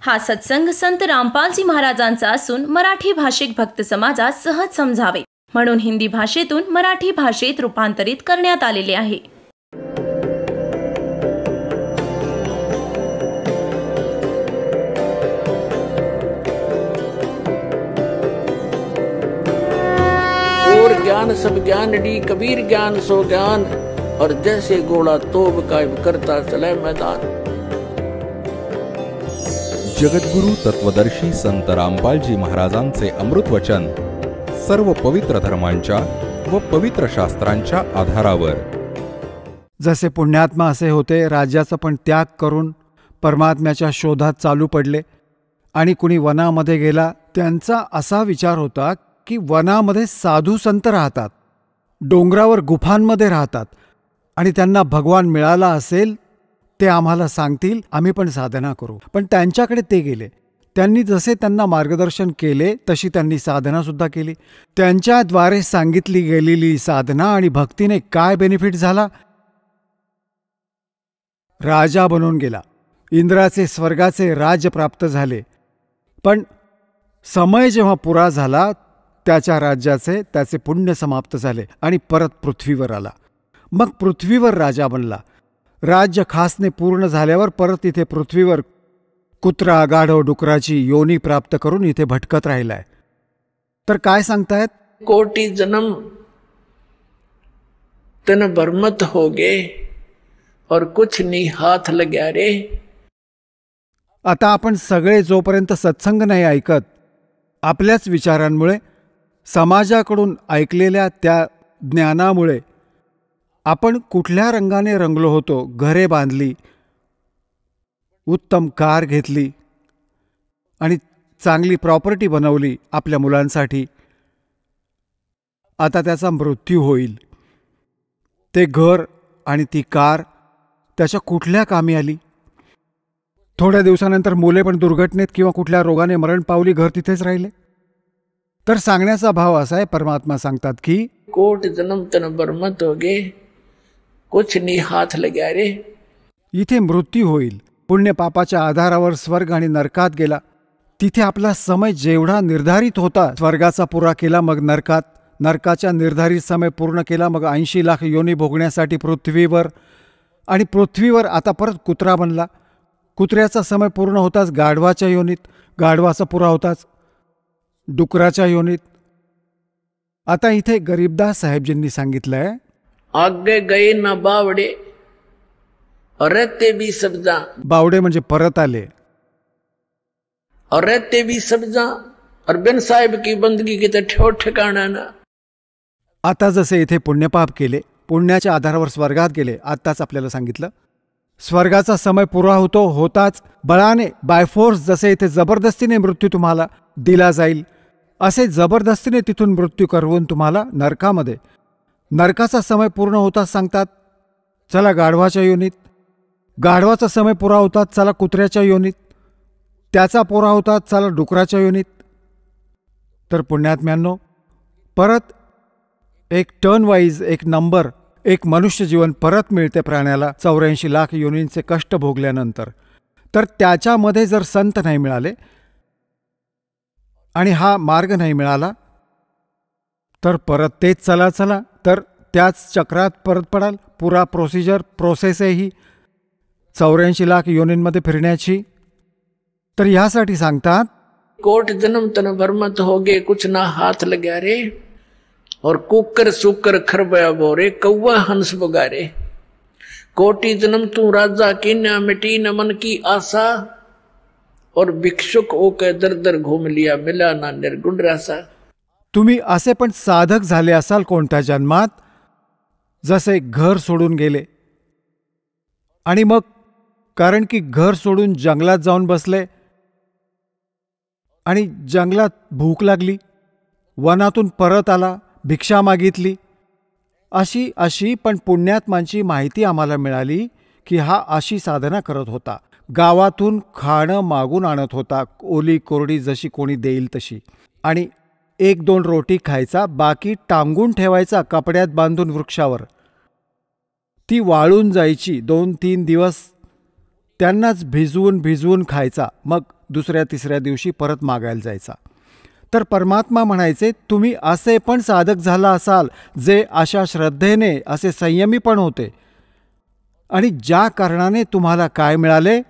हा सत्संग संत रामपालजी महाराजांचा असून मराठी भाषिक भक्त समाजास सहज समजावे म्हणून हिंदी भाषेतून मराठी भाषेत रूपांतरित करण्यात आलेले आहे. और ज्ञान सब ज्ञान डी कबीर ज्ञान सो ज्ञान और जैसे घोड़ा तोब कायम करता चले मैदान. जगद्गुरु तत्वदर्शी संत रामपालजी महाराजांचे अमृत वचन सर्व पवित्र धर्मांच्या व पवित्र शास्त्रांच्या आधारावर. जसे पुण्यात्मा असे होते, राज्याचा पण त्याग करून परमात्म्याच्या शोधात चालू पडले आणि कुणी वनामध्ये गेला. त्यांचा असा विचार होता की वनामध्ये साधू संत राहतात, डोंगरावर गुफांमध्ये राहतात आणि त्यांना भगवान मिळाला असेल ते आम्हाला सांगतील, आम्ही पण साधना करू. पण त्यांच्याकडे ते गेले. त्यांनी जसे त्यांना मार्गदर्शन केले तशी त्यांनी साधनासुद्धा केली. त्यांच्याद्वारे सांगितली गेलेली साधना आणि भक्तीने काय बेनिफिट झाला? राजा बनून गेला, इंद्राचे स्वर्गाचे राज्य प्राप्त झाले. पण समय जेव्हा पुरा झाला त्याच्या राज्याचे त्याचे पुण्य समाप्त झाले आणि परत पृथ्वीवर आला. मग पृथ्वीवर राजा बनला. राज्य खासने पूर्ण झाल्यावर परत इथे पृथ्वीवर कुत्रा गाढव डुकराची योनी प्राप्त करून इथे भटकत राहिलाय. तर काय सांगतायत? कोटि जन्म तन बरमत होगे और कुछ नहीं हाथ लग्या रे. आता आपण सगळे जोपर्यंत सत्संग नाही ऐकत, आपल्याच विचारांमुळे समाजाकडून ऐकलेल्या त्या ज्ञानामुळे आपण कुठल्या रंगाने रंगलो होतो. घरे बांधली, उत्तम कार घेतली आणि चांगली प्रॉपर्टी बनवली आपल्या मुलांसाठी. आता त्याचा मृत्यू होईल. ते घर आणि ती कार त्याच्या कुठल्या कामी आली? थोड्या दिवसानंतर मुले पण दुर्घटनेत किंवा कुठल्या रोगाने मरण पावली, घर तिथेच राहिले. तर सांगण्याचा भाव असा आहे, परमात्मा सांगतात की कोट जन्म तन बरमत होगे कुछ नहीं हाथ लग्या रे. इथे मृत्यू होईल. पुण्य पापाच्या आधारावर स्वर्ग आणि नरकात गेला. तिथे आपला समय जेवढा निर्धारित होता, स्वर्गाचा पुरा केला, मग नरकात, नरकाच्या निर्धारित समय पूर्ण केला, मग 80 लाख योनी भोगण्यासाठी पृथ्वीवर, आणि पृथ्वीवर आता परत कुत्रा बनला. कुत्र्याचा समय पूर्ण होताच गाढवाच्या योनीत, गाढवाचा पुरा होताच डुकराच्या योनीत. आता इथे गरीबदास साहेबजींनी सांगितलंय, आगे गए ना बावडे और रहते भी सब्जा. बावडे म्हणजे परत आले. और रहते भी सब्जा और बिन साहेब की बंदगी की तर ठेव ठिकाणा ना. आता जसे इथे पुण्यपाप केले, पुण्याच्या आधारावर स्वर्गात गेले. आत्ताच आपल्याला सांगितलं स्वर्गाचा समय पुरा होताच बळाने बायफोर्स, जसे इथे जबरदस्तीने मृत्यू तुम्हाला दिला जाईल, असे जबरदस्तीने तिथून मृत्यू करवून तुम्हाला नरकामध्ये. नरकाचा समय पूर्ण होताच सांगतात चला गाढवाच्या योनीत. गाढवाचा समय पुरा होतात चला कुत्र्याच्या योनीत. त्याचा पुरा होतात चला डुकराच्या योनीत. तर पुण्यात्म्यांनो, परत एक टर्न वाईज, एक नंबर, एक मनुष्य जीवन परत मिळते प्राण्याला 84 लाख योनींचे कष्ट भोगल्यानंतर. तर त्याच्यामध्ये जर संत नाही मिळाले आणि हा मार्ग नाही मिळाला तर परत तेच चला तर त्याच चक्रात परत पडाल. पुरा प्रोसेस आहे ही 84 लाख योनींमध्ये फिरण्याची. तर ह्यासाठी सांगतात कोट जन्म तन बरमत होगे कुछ ना हाथ लग्या रे. और कुकर सुकर खरबया बोरे कौवा हंस बगारे. कोटि जन्म तू राजा की न मिटी न मन की आशा और भिक्षुक होकर दर दर घूम लिया मिला ना निर्गुण रासा. तुम्ही असे पण साधक झाले असाल कोणत्या जन्मात, जसे घर सोडून गेले आणि मग कारण की घर सोडून जंगलात जाऊन बसले आणि जंगलात भूक लागली, वनातून परत आला, भिक्षा मागितली. अशी पण पुण्यात्मांची माहिती आम्हाला मिळाली की हा अशी साधना करत होता. गावातून खाणं मागून आणत होता, ओली कोरडी जशी कोणी देईल तशी, आणि 1-2 रोटी खायचा, बाकी टांगून ठेवायचा कपड्यात बांधून वृक्षावर. ती वाळून जायची. 2-3 दिवस त्यांनाच भिजवून खायचा. मग दुसऱ्या तिसऱ्या दिवशी परत मागायला जायचा. तर परमात्मा म्हणायचे, तुम्ही असे पण साधक झाला असाल जे अशा श्रद्धेने असे संयमी पण होते, आणि ज्या कारणाने तुम्हाला काय मिळाले?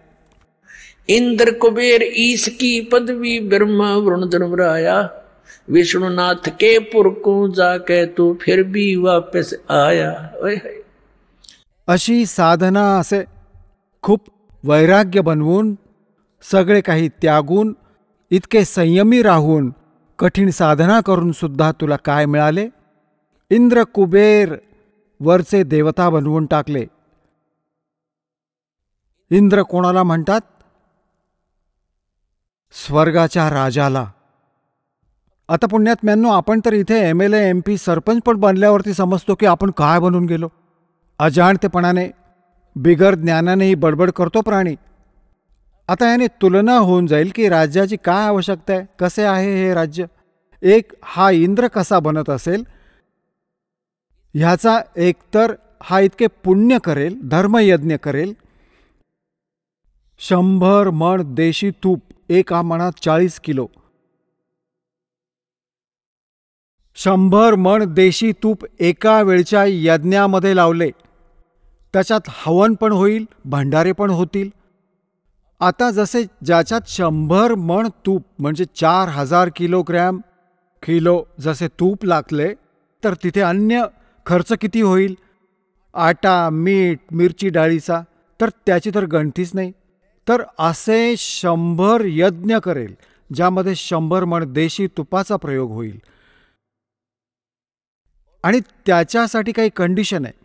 इंद्र कुबेर ईश की पदवी ब्रह्मा वरुण धर्मराया विष्णुनाथ के पुर को जाके तू फिर भी वापस आया. अशी साधना, असे खूप वैराग्य बनवून, सगळे काही त्यागून, इतके संयमी राहून, कठीण साधना करून सुद्धा तुला काय मिळाले? इंद्र कुबेर वरचे देवता बनवून टाकले. इंद्र कोणाला म्हणतात? स्वर्गाच्या राजाला. आता पुण्यात्म्यांनो, आपण तर इथे MLA MP सरपंच पण बनल्यावरती समजतो की आपण काय बनून गेलो. अजाणतेपणाने, बिगर ज्ञानानेही बडबड करतो प्राणी. आता याने तुलना होऊन जाईल की राज्याची काय आवश्यकता आहे, कसे आहे हे राज्य. एक हा इंद्र कसा बनत असेल ह्याचा एकतर हा इतके पुण्य करेल, धर्मयज्ञ करेल. 100 मण देशी तूप, एका मणात 40 किलो, 100 मण देशी तूप एका वेळच्या यज्ञामध्ये लावले. त्याच्यात हवन पण होईल, भंडारे पण होतील. आता जसे ज्याच्यात 100 मण तूप म्हणजे 4000 किलो जसे तूप लागले, तर तिथे अन्य खर्च किती होईल? आटा, मीठ, मिरची डाळीचा, तर त्याची तर गणतीच नाही. तर असे 100 यज्ञ करेल ज्यामध्ये 100 मण देशी तुपाचा प्रयोग होईल. आणि त्याच्यासाठी काही कंडिशन आहे,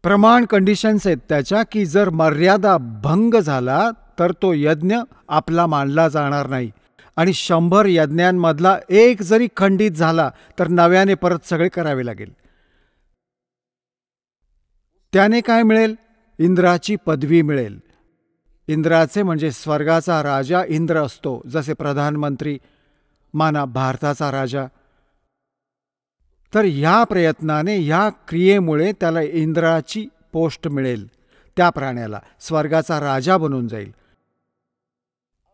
प्रमाण कंडिशन्स आहेत त्याच्या, की जर मर्यादा भंग झाला तर तो यज्ञ आपला मानला जाणार नाही. आणि 100 यज्ञांमधला एक जरी खंडित झाला तर नव्याने परत सगळे करावे लागेल. त्याने काय मिळेल? इंद्राची पदवी मिळेल. इंद्राचे म्हणजे स्वर्गाचा राजा इंद्र असतो, जसे प्रधानमंत्री माना भारताचा राजा. तर ह्या प्रयत्नाने, ह्या क्रियेमुळे त्याला इंद्राची पोस्ट मिळेल. त्या प्राण्याला स्वर्गाचा राजा बनून जाईल.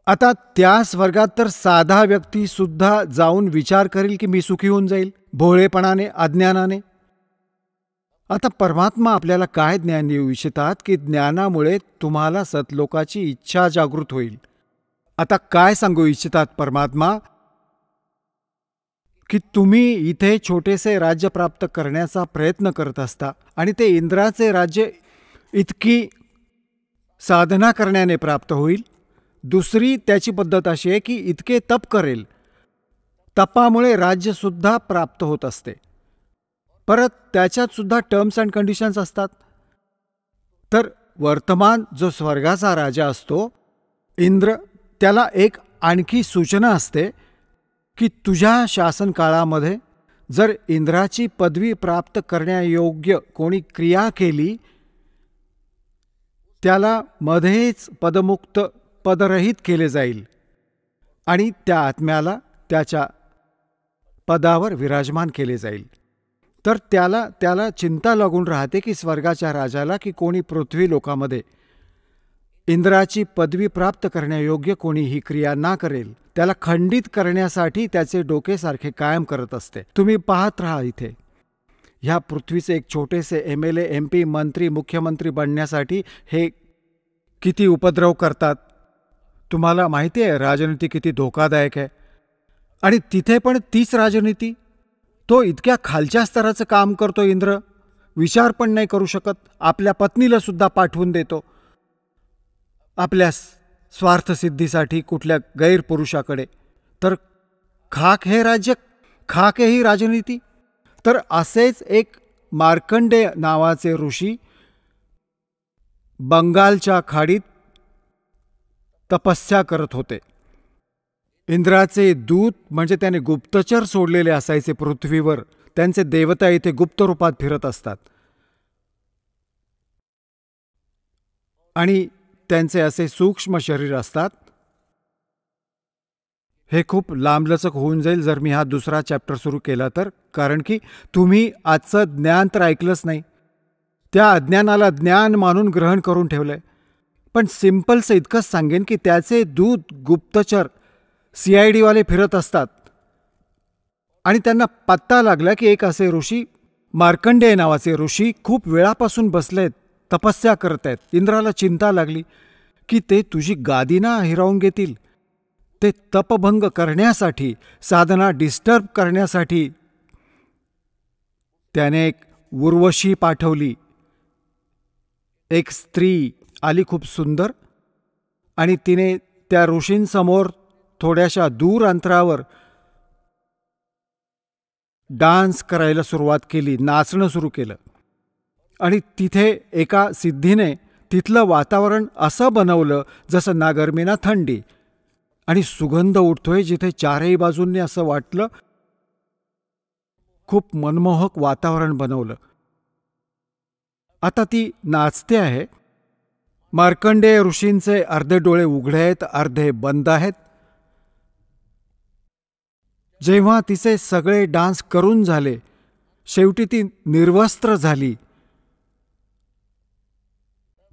आता त्या स्वर्गात तर साधा व्यक्ती सुद्धा जाऊन विचार करेल की मी सुखी होऊन जाईल, भोळेपणाने, अज्ञानाने. आता परमात्मा आपल्याला काय ज्ञान देऊ इच्छितात की ज्ञानामुळे तुम्हाला सतलोकाची इच्छा जागृत होईल. आता काय सांगू इच्छितात परमात्मा? की तुम्ही इथे छोटेसे राज्य प्राप्त करण्याचा प्रयत्न करत असता, आणि ते इंद्राचे राज्य इतकी साधना करण्याने प्राप्त होईल. दुसरी त्याची पद्धत अशी आहे की इतके तप करेल, तपामुळे राज्यसुद्धा प्राप्त होत असते. परत त्याच्यात सुद्धा टर्म्स अँड कंडिशन्स असतात. तर वर्तमान जो स्वर्गाचा राजा असतो इंद्र, त्याला एक आणखी सूचना असते की तुझ्या शासनकाळामध्ये जर इंद्राची पदवी प्राप्त करण्यायोग्य कोणी क्रिया केली, त्याला मध्येच पदमुक्त, पदरहित केले जाईल, आणि त्या आत्म्याला त्याच्या पदावर विराजमान केले जाईल. तर त्याला चिंता लागून राहते की स्वर्गाच्या राजाला की कोणी पृथ्वी लोकामध्ये इंद्राची पदवी प्राप्त करण्यायोग्य कोणी ही क्रिया ना करेल, त्याला खंडित करण्यासाठी त्याचे डोके सारखे कायम करत असते. तुम्ही पाहत राहा, इथे ह्या पृथ्वीचे एक छोटेसे MLA MP मंत्री मुख्यमंत्री बनण्यासाठी हे किती उपद्रव करतात. तुम्हाला माहिती आहे राजनीती किती धोकादायक आहे. आणि तिथे पण तीच राजनीती, तो इतक्या खालच्या स्तराचं काम करतो इंद्र, विचार पण नाही करू शकत. आपल्या पत्नीला सुद्धा पाठवून देतो आपल्या स्वार्थसिद्धीसाठी कुठल्या गैरपुरुषाकडे. तर खाक हे राज्य, खाक ही राजनीती. तर असेच एक मार्कंडेय नावाचे ऋषी बंगालच्या खाडीत तपस्या करत होते. इंद्राचे दूत म्हणजे त्याने गुप्तचर सोडलेले असायचे पृथ्वीवर. त्यांचे देवता इथे गुप्त रूपात फिरत असतात, आणि त्यांचे असे सूक्ष्म शरीर असतात. हे खूप लांबलचक होऊन जाईल जर मी हा दुसरा चॅप्टर सुरू केला तर, कारण की तुम्ही आजचं ज्ञान तर ऐकलंच नाही. त्या अज्ञानाला ज्ञान मानून ग्रहण करून ठेवलंय. पण सिम्पलचं इतकंच सांगेन की त्याचे दूत गुप्तचर CID वाले फिरत असतात आणि त्यांना पत्ता लागला की एक असे ऋषी, मार्कंडेय नावाचे ऋषी, खूप वेळापासून बसलेत, तपस्या करत आहेत. इंद्राला चिंता लागली की ते तुझी गादी ना हिरावून घेतील. ते तपभंग करण्यासाठी, साधना डिस्टर्ब करण्यासाठी त्याने एक उर्वशी पाठवली. एक स्त्री आली खूप सुंदर, आणि तिने त्या ऋषींसमोर थोड्याशा दूर अंतरावर डान्स करायला सुरुवात केली, नाचणं सुरू केलं. आणि तिथे एका सिद्धीने तिथलं वातावरण असं बनवलं जसं ना गरमी ना थंडी, आणि सुगंध उठतोय जिथे चारही बाजूंनी असं वाटलं. खूप मनमोहक वातावरण बनवलं. आता ती नाचते आहे. मार्कंडेय ऋषींचे अर्धे डोळे उघडे आहेत, अर्धे बंद आहेत. जेव्हा तिचे सगळे डान्स करून झाले, शेवटी ती निर्वस्त्र झाली,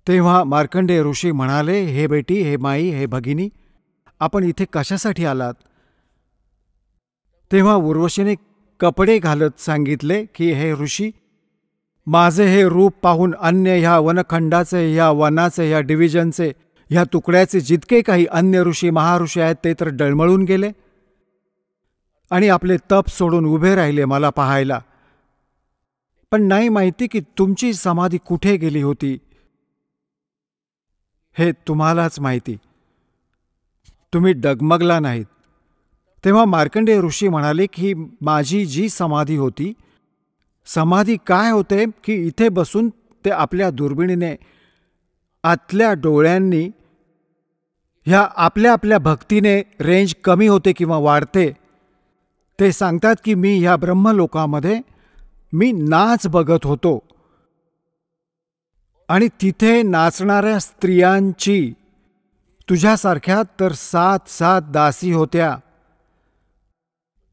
तेव्हा मार्कंडेय ऋषी म्हणाले, हे बेटी, हे माई, हे भगिनी, आपण इथे कशासाठी आलात? तेव्हा उर्वशीने कपडे घालत सांगितले की हे ऋषी, माझे हे रूप पाहून अन्य ह्या वनखंडाचे, ह्या वनाचे, ह्या डिव्हिजनचे, ह्या तुकड्याचे जितके काही अन्य ऋषी महाऋषी आहेत ते तर डळमळून गेले आणि आपले तप सोडून उभे राहिले मला पाहायला. पण नाही माहिती की तुमची समाधी कुठे गेली होती. हे तुम्हालाच माहिती. तुम्ही डगमगला नाहीत. तेव्हा मार्कंडेय ऋषी म्हणाले की माझी जी समाधी होती, समाधी काय होते की इथे बसून ते आपल्या दुर्बिणीने, आतल्या डोळ्यांनी, ह्या आपल्या आपल्या भक्तीने रेंज कमी होते किंवा वाढते. ते सांगतात की मी ह्या ब्रह्मलोकामध्ये मी नाच बघत होतो आणि तिथे नाचणाऱ्या स्त्रियांची तुझ्यासारख्या तर 7 दासी होत्या.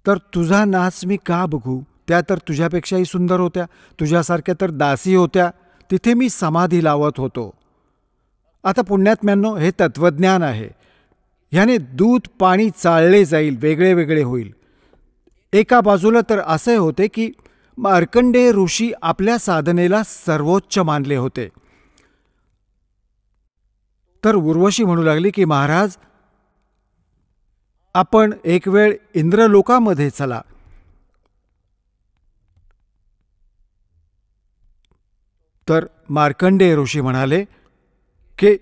तर तुझा नाच मी का बघू? त्या तर तुझ्यापेक्षाही सुंदर होत्या, तुझ्यासारख्या तर दासी होत्या. तिथे मी समाधी लावत होतो. आता पुण्यात्म्यांनो, हे तत्वज्ञान आहे. ह्याने दूध पाणी चालले जाईल, वेगळे वेगळे होईल. एका बाजूला तर असे होते की मार्कंडेय ऋषी आपल्या साधनेला सर्वोच्च मानले होते. तर उर्वशी म्हणू लागली की महाराज, आपण एक वेळ इंद्रलोकामध्ये चला. तर मार्कंडेय ऋषी म्हणाले की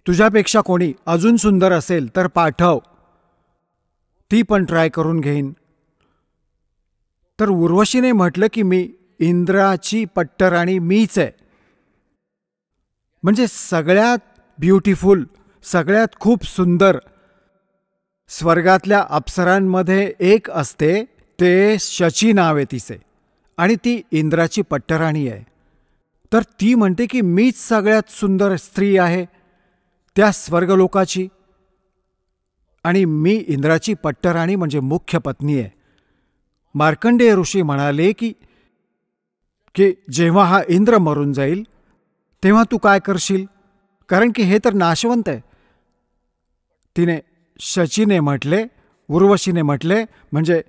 तुझ्यापेक्षा कोणी अजून सुंदर असेल तर पाठव, ती पण ट्राय करून घेईन. तर उर्वशीने म्हटलं की मी इंद्राची पट्टराणी मीच आहे. म्हणजे सगळ्यात ब्युटिफुल, सगळ्यात खूप सुंदर स्वर्गातल्या अप्सरांमध्ये एक असते, ते शची नाव आहे तिचे, आणि ती इंद्राची पट्टराणी आहे. तर ती म्हणते की मीच सगळ्यात सुंदर स्त्री आहे त्या स्वर्गलोकाची, आणि मी इंद्राची पट्टराणी म्हणजे मुख्य पत्नी आहे. मार्कंडेय ऋषी म्हणाले की जेव्हा हा इंद्र मरून जाईल तेव्हा तू काय करशील, कारण की हे तर नाशवंत आहे. तिने शचीने म्हटले, उर्वशीने म्हटले, म्हणजे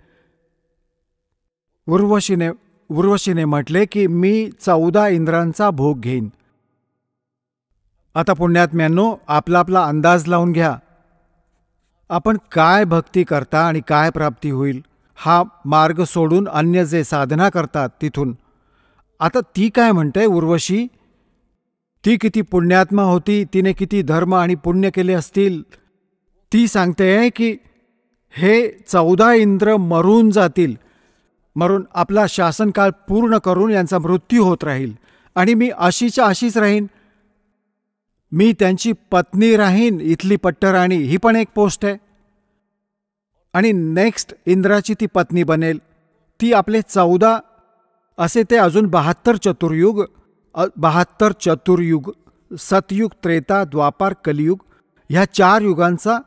उर्वशीने म्हटले की मी 14 इंद्रांचा भोग घेईन. आता पुण्यात्म्यांनो, आपला आपला अंदाज लावून घ्या. आपण काय भक्ती करता आणि काय प्राप्ती होईल, हा मार्ग सोडून अन्य जे साधना करतात तिथून. आता ती काय म्हणते उर्वशी, ती किती पुण्यात्मा होती, तिने किती धर्म आणि पुण्य केले असतील. ती सांगते की हे 14 इंद्र मरून जातील, मरून आपला शासनकाळ पूर्ण करून यांचा मृत्यू होत राहील, आणि मी अशीच्या अशीच राहीन. मी त्यांची पत्नी राहीन, इथली पट्टराणी, ही पण एक पोस्ट आहे. आणि नेक्स्ट इंद्राची ती पत्नी बनेल. ती आपले 14 असे ते अजून 72 चतुर्युग, सतयुग, त्रेता, द्वापार, कलियुग, ह्या 4 युगांचा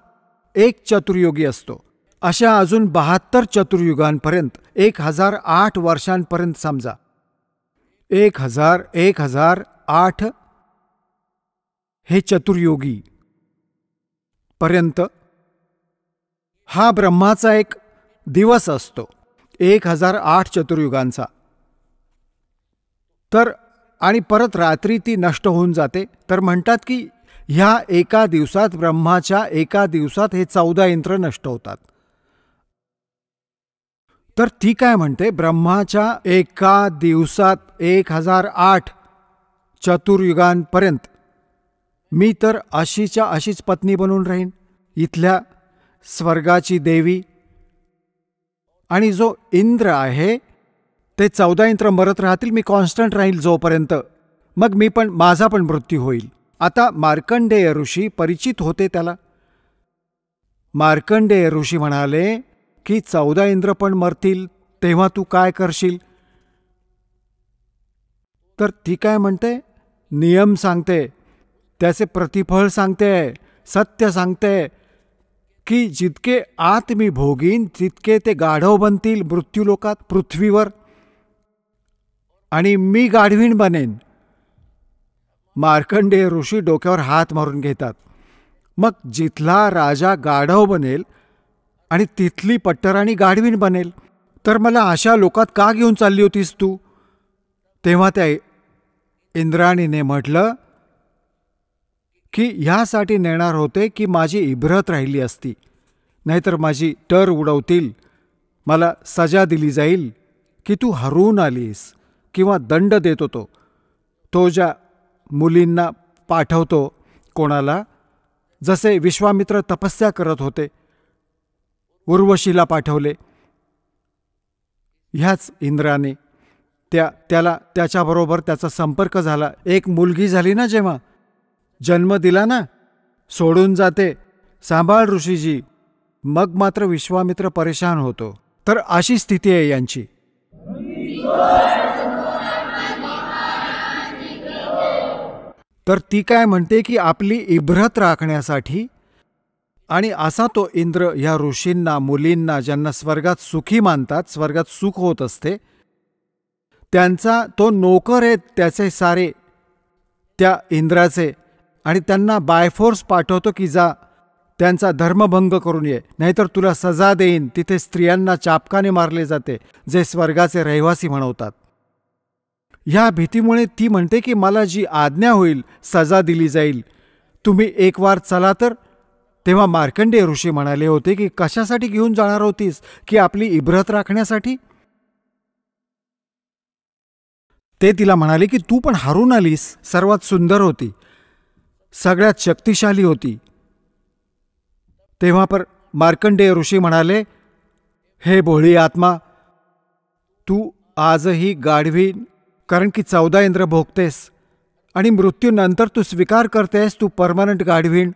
एक चतुर्युगी असतो. अशा अजून 72 चतुर्युगांपर्यंत 1008 वर्षांपर्यंत समजा. 1008 हे चतुर्योगी पर्यंत हा ब्रह्माचा एक दिवस असतो 1008 चतुर्युगांचा. तर आणि परत रात्री ती नष्ट होऊन जाते. तर म्हणतात की ह्या एका दिवसात, ब्रह्माच्या एका दिवसात हे 14 इंद्र नष्ट होतात. तर ती काय म्हणते, ब्रह्माच्या एका दिवसात 1008 चतुर्युगांपर्यंत मी तर अशीच्या अशीच पत्नी बनून राहीन, इथल्या स्वर्गाची देवी. आणि जो इंद्र आहे ते 14 इंद्र मरत राहतील, मी कॉन्स्टंट राहील जोपर्यंत, मग माझा पण मृत्यू होईल. आता मार्कंडेय ऋषी परिचित होते त्याला. मार्कंडेय ऋषी म्हणाले की 14 इंद्र पण मरतील, तेव्हा तू काय करशील? तर ती काय म्हणते, नियम सांगते, त्याचे प्रतिफळ सांगते, सत्य सांगते की जितके आत मी भोगीन तितके ते गाढव बनतील मृत्यूलोकात, पृथ्वीवर, आणि मी गाढवीण बनेन. मार्कंडेय ऋषी डोक्यावर हात मारून घेतात. मग जिथला राजा गाढव बनेल आणि तिथली पट्टराणी गाढवीण बनेल, तर मला अशा लोकात का घेऊन चालली होतीस तू? तेव्हा त्या इंद्राणीने म्हटलं की ह्यासाठी नेणार होते की माझी इब्रत राहिली असती, नाहीतर माझी टर उडवतील, मला सजा दिली जाईल की तू हरून आलीस, किंवा दंड देत होतो. तो ज्या मुलींना पाठवतो कोणाला, जसे विश्वामित्र तपस्या करत होते, उर्वशीला पाठवले, ह्याच इंद्राने त्याला त्याच्याबरोबर त्याचा संपर्क झाला. एक मुलगी झाली ना, जेव्हा जन्म दिला ना, सोडून जाते, सांभाळ ऋषीजी, मग मात्र विश्वामित्र परेशान होतो. तर अशी स्थिती आहे यांची. तर ती काय म्हणते की आपली इब्रत राखण्यासाठी, आणि असा तो इंद्र ह्या ऋषींना, मुलींना, ज्यांना स्वर्गात सुखी मानतात, स्वर्गात सुख होत असते, त्यांचा तो नोकर आहे त्याचे सारे, त्या इंद्राचे, आणि त्यांना बायफोर्स पाठवतो की जा त्यांचा धर्मभंग करून ये, नाहीतर तुला सजा देईन. तिथे स्त्रियांना चापकाने मारले जाते, जे स्वर्गाचे रहिवासी म्हणवतात. ह्या भीतीमुळे ती म्हणते की मला जी आज्ञा होईल, सजा दिली जाईल, तुम्ही एक वार चला तर. तेव्हा मार्कंडेय ऋषी म्हणाले होते की कशासाठी घेऊन जाणार होतीस? की आपली इब्रत राखण्यासाठी. ते तिला म्हणाले की तू पण हरून आलीस, सर्वात सुंदर होती, सगळ्यात शक्तिशाली होती. तेव्हा पर मार्कंडेय ऋषी म्हणाले, हे भोळी आत्मा, तू आजही गाढवी, कारण की 14 इंद्र भोगतेस, आणि मृत्यूनंतर तू स्वीकार करतेस तू परमनंट गाढवीण.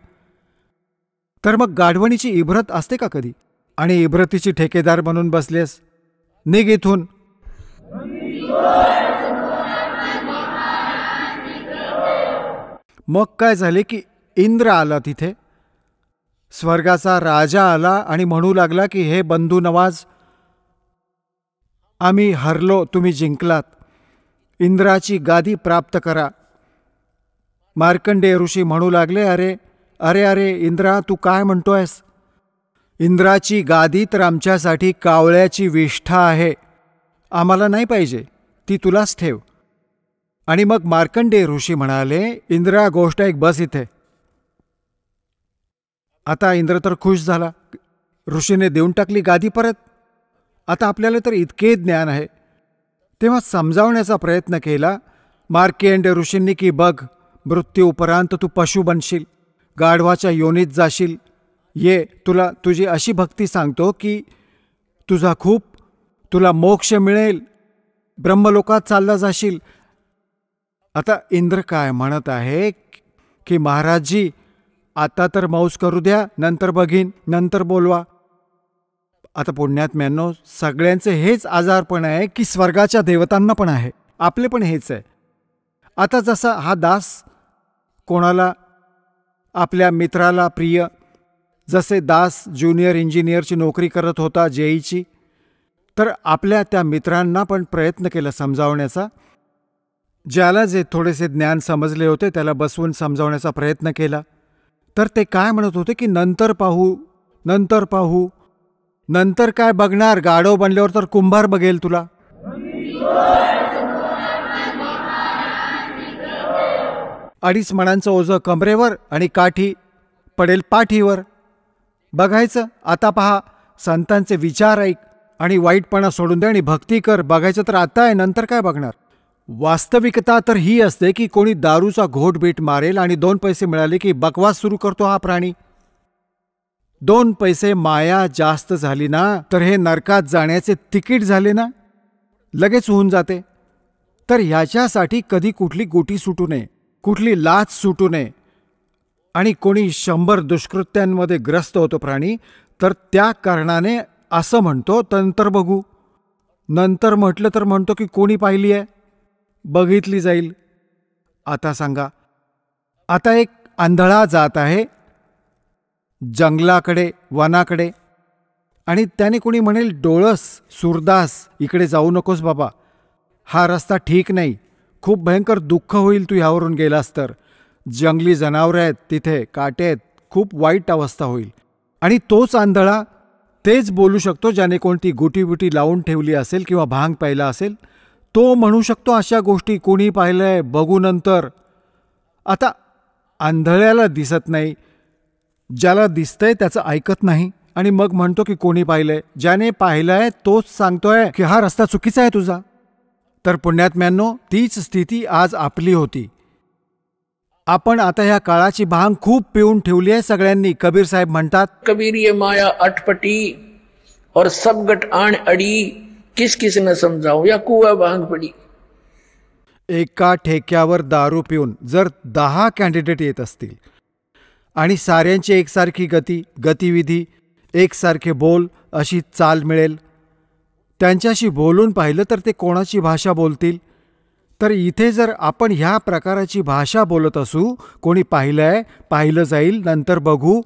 तर मग गाढवणीची इब्रत असते का कधी? आणि इब्रतीची ठेकेदार बनून बसलेस, निघ इथून. मग काय झाले की इंद्र आला तिथे, स्वर्गाचा राजा आला आणि म्हणू लागला की हे बंधू नवाज, आम्ही हरलो, तुम्ही जिंकलात, इंद्राची गादी प्राप्त करा. मार्कंडेय ऋषी म्हणू लागले, अरे अरे अरे इंद्रा, तू काय म्हणतोयस? इंद्राची गादी तर आमच्यासाठी कावळ्याची विष्ठा आहे, आम्हाला नाही पाहिजे, ती तुलाच ठेव. आणि मग मार्कंडेय ऋषी म्हणाले, इंद्रा गोष्ट एक बस इथे. आता इंद्र तर खुश झाला, ऋषीने देऊन टाकली गादी परत. आता आपल्याला तर इतके ज्ञान आहे. तेव्हा समजावण्याचा प्रयत्न केला मार्कंडेय ऋषींनी की बघ, मृत्यू उपरांत तू पशु बनशील, गाढवाच्या योनीत जाशील, ये तुला तुझी अशी भक्ती सांगतो की तुला मोक्ष मिळेल, ब्रह्मलोकात चालला जाशील. आता इंद्र काय म्हणत आहे की महाराजजी, आता तर मौज करू द्या, नंतर बघीन, नंतर बोलवा. आता पुण्यात्म्यांनो, सगळ्यांचे हेच आजारपण आहे की स्वर्गाच्या देवतांना पण आहे, आपले पण हेच आहे. आता जसा हा दास कोणाला, आपल्या मित्राला प्रिय, जसे दास ज्युनियर इंजिनियरची नोकरी करत होता जेईची, तर आपल्या त्या मित्रांना पण प्रयत्न केला समजावण्याचा ज्याला जे थोडेसे ज्ञान समजले होते त्याला बसवून समजावण्याचा प्रयत्न केला, तर ते काय म्हणत होते की नंतर पाहू, नंतर पाहू. नंतर काय बघणार, गाढव बनल्यावर तर कुंभार बघेल तुला. अडीच मणांचं ओझं कमरेवर आणि काठी पडेल पाठीवर. बघायचं आता पहा, संतांचे विचार ऐक आणि वाईटपणा सोडून दे आणि भक्ती कर. बघायचं तर आता आहे, नंतर काय बघणार. वास्तविकता तर ही असते की कोणी दारूचा घोटबीट मारेल आणि 2 पैसे मिळाले की बकवास सुरू करतो हा प्राणी. 2 पैसे माया जास्त झाली ना तर हे नरकात जाण्याचे तिकीट झाले ना, लगेच होऊन जाते. तर ह्याच्यासाठी कधी कुठली गोटी सुटू नये, कुठली लाच सुटू नये. आणि कोणी 100 दुष्कृत्यांमध्ये ग्रस्त होतो प्राणी, तर त्या कारणाने असं म्हणतो नंतर बघू. नंतर म्हटलं तर म्हणतो की कोणी पाहिली आहे, बघितली जाईल. आता सांगा, आता एक आंधळा जात आहे जंगलाकडे, वनाकडे, आणि त्याने कोणी म्हणेल, डोळस सुरदास इकडे जाऊ नकोस बाबा, हा रस्ता ठीक नाही, खूप भयंकर दुःख होईल तू ह्यावरून गेलास तर, जंगली जनावरं आहेत तिथे, काटे आहेत, खूप वाईट अवस्था होईल. आणि तोच आंधळा तेच बोलू शकतो ज्याने कोणती गुटी लावून ठेवली असेल किंवा भांग प्यायला असेल. तो म्हणू शकतो अशा गोष्टी कोणी पाहिलंय, बघू नंतर. आता आंधळ्याला दिसत नाही, ज्याला दिसतंय त्याचं ऐकत नाही आणि मग म्हणतो की कोणी पाहिलंय. ज्याने पाहिलंय तोच सांगतोय की हा रस्ता चुकीचा आहे तुझा. तर पुण्यात्म्यांनो, तीच स्थिती आज आपली होती. आपण आता ह्या काळाची भांग खूप पिऊन ठेवली आहे सगळ्यांनी. कबीर साहेब म्हणतात, कबीर ये माया अटपटी और सब गट आण अडी, किस किस न समजाऊ या कुआ भांग पडी. एका ठेक्यावर दारू पिऊन जर 10 कॅन्डिडेट येत असतील आणि साऱ्यांची एकसारखी गतिविधी, एकसारखे बोल, अशी चाल मिळेल, त्यांच्याशी बोलून पाहिलं तर ते कोणाची भाषा बोलतील. तर इथे जर आपण ह्या प्रकाराची भाषा बोलत असू, कोणी पाहिलंय, पाहिलं जाईल, नंतर बघू,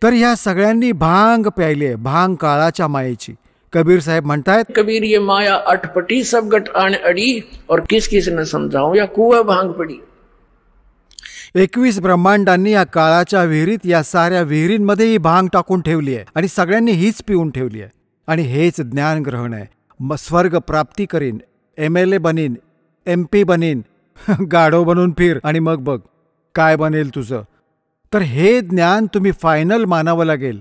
तर ह्या सगळ्यांनी भांग प्यायली आहे, भांग काळाच्या मायेची. कबीर साहेब म्हणतायत, कबीर ये माया अटपटी सब गट आण अडी और किस किस न समजाऊ या कुआ भांग पडी. 21 ब्रह्मांडांनी या काळाच्या विहिरीत, या साऱ्या विहिरींमध्ये ही भांग टाकून ठेवली आहे आणि सगळ्यांनी हीच पिऊन ठेवली आहे. आणि हेच ज्ञान ग्रहण आहे. मग स्वर्ग प्राप्ती करीन, MLA बनीन, MP बनीन, गाढव बनून फिर आणि मग बघ काय बनेल तुझं. तर हे ज्ञान तुम्ही फायनल मानावं लागेल.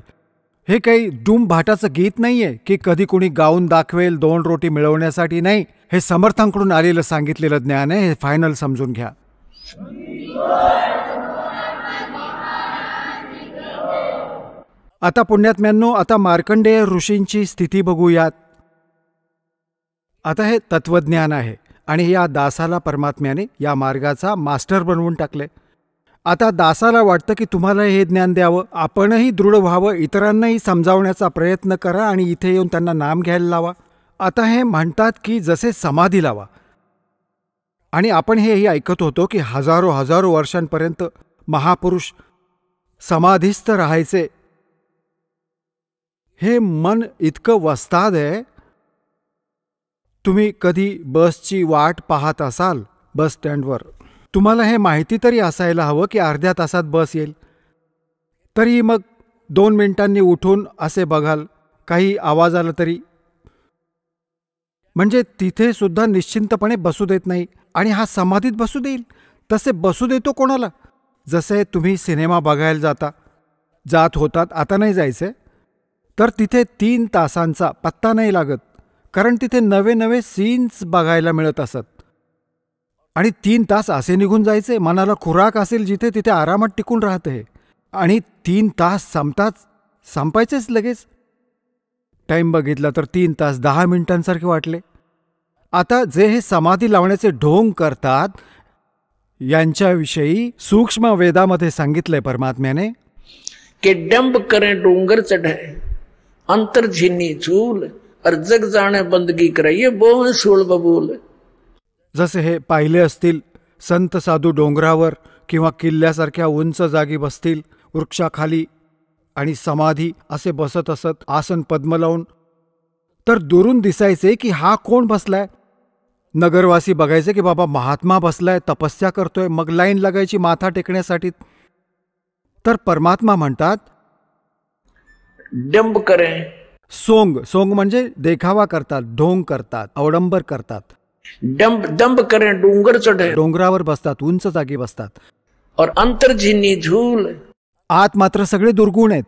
हे काही डूम भाटाचं गीत नाहीये की कधी कोणी गाऊन दाखवेल 2 रोटी मिळवण्यासाठी. नाही, हे समर्थांकडून आलेलं सांगितलेलं ज्ञान आहे. हे फायनल समजून घ्या. आता पुण्यात्म्यांनो, आता मार्कंडेय ऋषींची स्थिती बघूयात. आता हे तत्वज्ञान आहे आणि या दासाला परमात्म्याने या मार्गाचा मास्टर बनवून टाकले. आता दासाला वाटतं की तुम्हाला हे ज्ञान द्यावं, आपणही दृढ व्हावं, इतरांनाही समजावण्याचा प्रयत्न करा आणि इथे येऊन त्यांना नाम घ्यायला लावा. आता हे म्हणतात की जसे समाधी लावा. आणि आपण हेही ऐकत होतो की हजारो वर्षांपर्यंत महापुरुष समाधीस्थ राहायचे. हे मन इतकं वस्ताद आहे. तुम्ही कधी बसची वाट पाहत असाल बस स्टँडवर, तुम्हाला हे माहिती तरी असायला हवं की अर्ध्या तासात बस येईल. तरी मग 2 मिनिटांनी उठून असे बघाल, काही आवाज आला तरी, म्हणजे तिथे सुद्धा निश्चिंतपणे बसू देत नाही. आणि हा समाधीत बसू देईल, तसे बसू देतो कोणाला? जसे तुम्ही सिनेमा बघायला जात होतात, आता नाही जायचे, तर तिथे 3 तासांचा पत्ता नाही लागत, कारण तिथे नवे सीन्स बघायला मिळत असत. आणि 3 तास असे निघून जायचे. मनाला खुराक असेल जिथे, तिथे आरामात टिकून राहते. आणि 3 तास संपायचेच लगेच. टाईम बघितला तर 3 तास 10 मिनिटांसारखे वाटले. आता जे हे समाधी लावण्याचे ढोंग करतात, यांच्याविषयी सूक्ष्म वेदामध्ये सांगितलंय परमात्म्याने के डंब करें डोंगर चढ़े अंतर झिन्नी चूल और जग जाने बंदगी कराइए बोल सोल बबूल. जसे हे पाहिले असतील, संत साधू डोंगरावर किंवा किल्ल्यासारख्या उंच जागी बसतील, वृक्षाखाली, आणि समाधी असे बसत असत, आसन पद्म लावून. तर दुरून दिसायचे की हा कोण बसलाय. नगरवासी बघायचे की बाबा महात्मा बसलाय, तपस्या करतोय, मग लाईन लागायची माथा टेकण्यासाठी. तर परमात्मा म्हणतात डंब करें. सोंग, सोंग म्हणजे देखावा करतात, ढोंग करतात, अवडंबर करतात. दंब करें, डोंगर चढ़े. डोंगरावर बसतात, उंच जागी बसतात. और अंतर्जिनी झूल. आत मात्र सगळे दुर्गुण आहेत.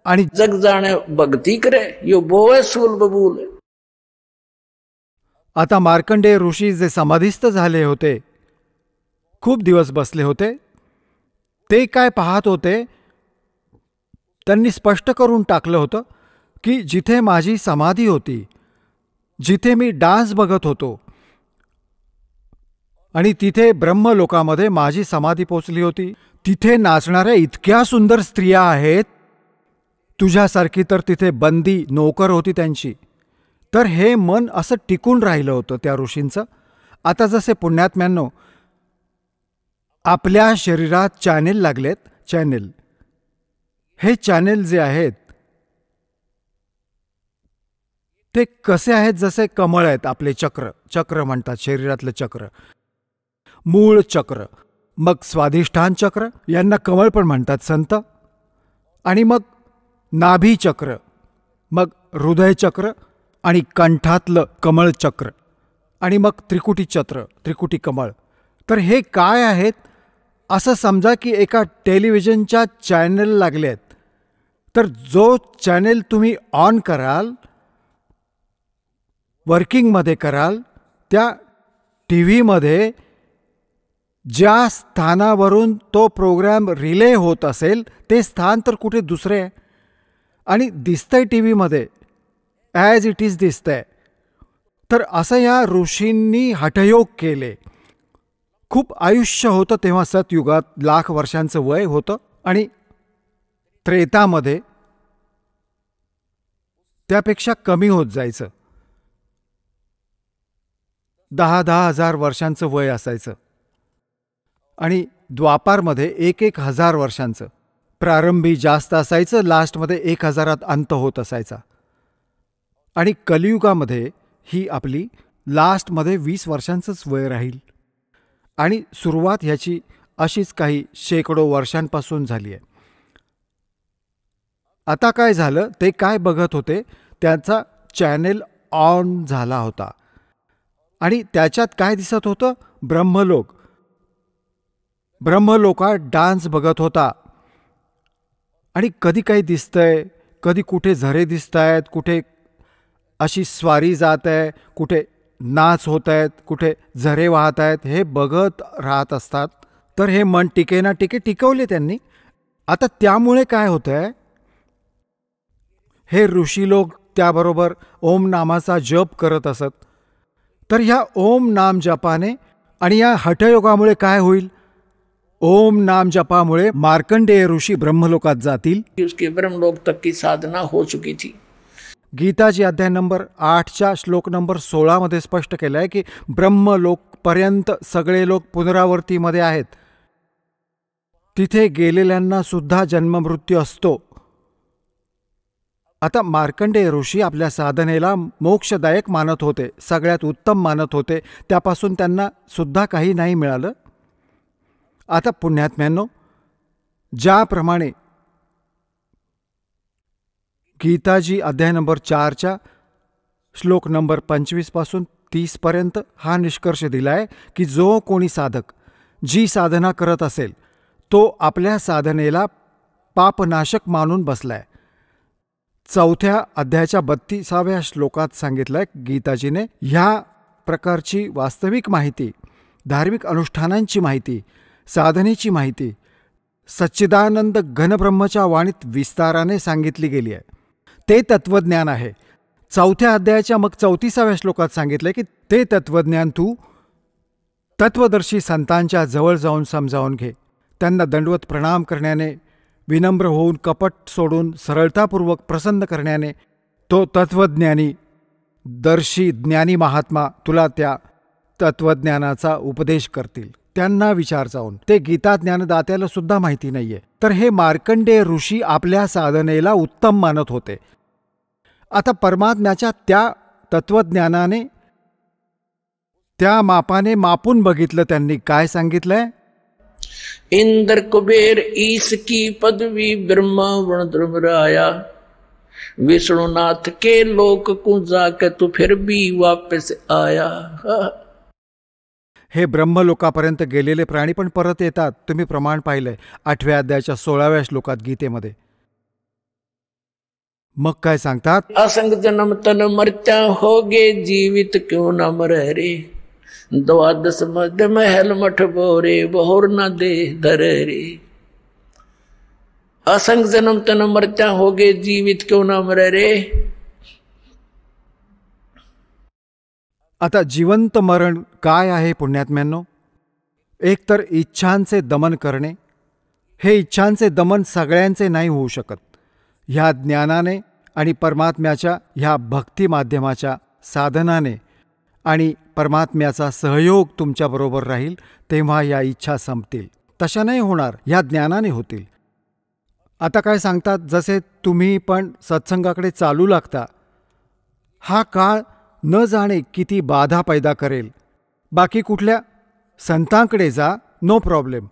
आणि जग जाणे भक्ती करे, यो बोवे सूल बबूल. आता मार्कंडेय ऋषी जे समाधिस्थ झाले होते, खूप दिवस बसले होते, ते काय पाहत होते, त्यांनी स्पष्ट करून टाकलं होतं की जिथे माझी समाधी होती, जिथे मी डान्स बघत होतो आणि तिथे ब्रह्मलोकामध्ये माझी समाधी पोचली होती, तिथे नाचणाऱ्या इतक्या सुंदर स्त्रिया आहेत, तुझ्यासारखी तर तिथे बंदी नोकर होती त्यांची. तर हे मन असं टिकून राहिलं होतं त्या ऋषींचं. आता जसे पुण्यात्म्यांनो आपल्या शरीरात चॅनेल लागलेत, चॅनेल, हे चॅनेल जे आहेत ते कसे आहेत, जसे कमळ आहेत आपले, चक्र, चक्र म्हणतात शरीरातलं चक्र, मूळ चक्र, मग स्वाधिष्ठान चक्र, यांना कमळ पण म्हणतात संत, आणि मग नाभी चक्र, मग हृदय चक्र, आणि कंठातलं कमळ चक्र, आणि मग त्रिकुटी चक्र, त्रिकुटी कमळ. तर हे काय आहेत, असं समजा की एका टेलिव्हिजनच्या चॅनल लागले आहेत. तर जो चॅनेल तुम्ही ऑन कराल, वर्किंगमध्ये कराल, त्या टी व्हीमध्ये ज्या स्थानावरून तो प्रोग्राम रिले होत असेल ते स्थान तर कुठे दुसरे आहे, आणि दिसतंय टी व्हीमध्ये ॲज इट इज दिसतंय. तर असं या ऋषींनी हठयोग केले. खूप आयुष्य होतं तेव्हा सतयुगात, लाख वर्षांचं वय होतं, आणि त्रेतामध्ये त्यापेक्षा कमी होत जायचं, 10,000 वर्षांचं वय असायचं, आणि द्वापारमध्ये 1,000 वर्षांचं. प्रारंभी जास्त असायचं, लास्टमध्ये 1,000 अंत होत असायचा. आणि कलियुगामध्ये ही आपली लास्टमध्ये 20 वर्षांचंच वय राहील, आणि सुरुवात ह्याची अशीच काही शेकडो वर्षांपासून झाली आहे. आता काय झालं, ते काय बघत होते, त्यांचा चॅनेल ऑन झाला होता, आणि त्याच्यात काय दिसत होतं, ब्रह्मलोक. ब्रह्मलोकात डान्स बघत होता, आणि कधी काही दिसतंय, कधी कुठे झरे दिसत आहेत, कुठे अशी स्वारी जात आहे, कुठे नाच होत आहेत, कुठे झरे वाहत आहेत, हे बघत राहत असतात. तर हे मन टिके ना टिके टिकवले त्यांनी. आता त्यामुळे काय होतंय, हे ऋषी लोक त्याबरोबर ओम नामाचा जप करत असत. तर ह्या ओम नाम जपाने आणि या हठयोगामुळे काय होईल, ओम नाम जपामुळे मार्कंडेय ऋषी ब्रह्मलोकात जातील. उसके ब्रह्मलोक तक की साधना हो चुकी थी. गीताजी अध्याय नंबर 8च्या श्लोक नंबर 16 मध्ये स्पष्ट केलं आहे की ब्रह्मलोक पर्यंत सगळे लोक पुनरावर्तीमध्ये आहेत. तिथे गेलेल्यांना सुद्धा जन्ममृत्यू असतो. आता मार्कंडेय ऋषी आपल्या साधनेला मोक्षदायक मानत होते, सगळ्यात उत्तम मानत होते, त्यापासून त्यांना सुद्धा काही नाही मिळालं. आता पुण्यात्म्यांनो, ज्याप्रमाणे गीताजी अध्याय नंबर 4च्या श्लोक नंबर 25 पासून 30 पर्यंत हा निष्कर्ष दिलाय की जो कोणी साधक जी साधना करत असेल तो आपल्या साधनेला पापनाशक मानून बसलाय. 4थ्या अध्यायाच्या 32व्या श्लोकात सांगितलंय गीताजीने, ह्या प्रकारची वास्तविक माहिती, धार्मिक अनुष्ठानांची माहिती, साधनेची माहिती सच्चिदानंद घनब्रह्मच्या वाणीत विस्ताराने सांगितली गेली आहे. ते तत्वज्ञान आहे. 4थ्या अध्यायाच्या मग 34व्या श्लोकात सांगितले की ते तत्वज्ञान तू तत्वदर्शी संतांच्या जवळ जाऊन समजावून घे. त्यांना दंडवत प्रणाम करण्याने, विनम्र होऊन कपट सोडून सरळतापूर्वक प्रसन्न करण्याने तो तत्वज्ञानी दर्शी ज्ञानी महात्मा तुला त्या तत्वज्ञानाचा उपदेश करतील. त्यांना विचार जाऊन, ते गीता ज्ञानदात्याला सुद्धा माहिती नाहीये. तर हे मार्कंडेय ऋषी आपल्या साधनेला उत्तम मानत होते. आता परमात्म्याच्या त्या तत्वज्ञानाने त्या मापाने मापून बघितलं त्यांनी. काय सांगितलंय? इंद्र कुबेर ईश की पदवी ब्रह्मा वर्ण ध्रुवराया, विष्णुनाथ के लोक को जाके तू फिर भी वापस आया. हे ब्रह्मलोकापर्यंत गेलेले प्राणी पण परत येतात. तुम्ही प्रमाण पाहिलंय 8व्या अध्यायाच्या 16व्या श्लोकात गीतेमध्ये. मग काय सांगतात? असंग जन्म तन मर्त्या होगे जीवित क्यों न मरे रे, द्वादश मध्य महल मठ बोरे बहुर न दे धरे रे. असंग जन्म तन मर्त्या होगे जीवित क्यों न मरे रे. आता जिवंत मरण काय आहे पुण्यात्म्यांनो? एक तर इच्छांचे दमन करणे. हे इच्छांचे दमन सगळ्यांचे नाही होऊ शकत. ह्या ज्ञानाने आणि परमात्म्याच्या ह्या भक्ती माध्यमाच्या साधनाने आणि परमात्म्याचा सहयोग तुमच्याबरोबर राहील तेव्हा या इच्छा संपतील. तशा नाही होणार, ह्या ज्ञानाने होतील. आता काय सांगतात? जसे तुम्ही पण सत्संगाकडे चालू लागता, हा काळ न जाणे किती बाधा पैदा करेल. बाकी कुठल्या संतांकडे जा, नो प्रॉब्लेम,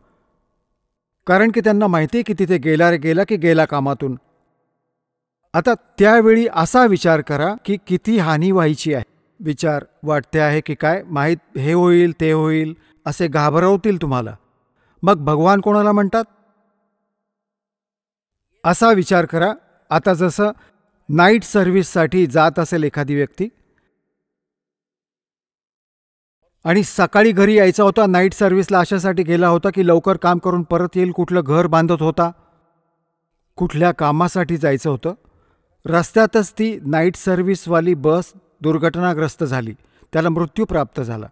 कारण की त्यांना माहिती आहे की तिथे गेला रे गेला की गेला कामातून. आता त्यावेळी असा विचार करा की किती हानी व्हायची आहे. विचार वाटते आहे की काय माहीत, हे होईल ते होईल असे घाबरवतील तुम्हाला. मग भगवान कोणाला म्हणतात? असा विचार करा. आता जसं नाईट सर्व्हिससाठी जात असेल एखादी व्यक्ती आणि सकाळी घरी यायचा होता, नाईट सर्व्हिसला अशासाठी गेला होता की लवकर काम करून परत येईल, कुठलं घर बांधत होता, कुठल्या कामासाठी जायचं होतं. रस्त्यातच ती नाईट सर्व्हिसवाली बस दुर्घटनाग्रस्त झाली, त्याला मृत्यू प्राप्त झाला.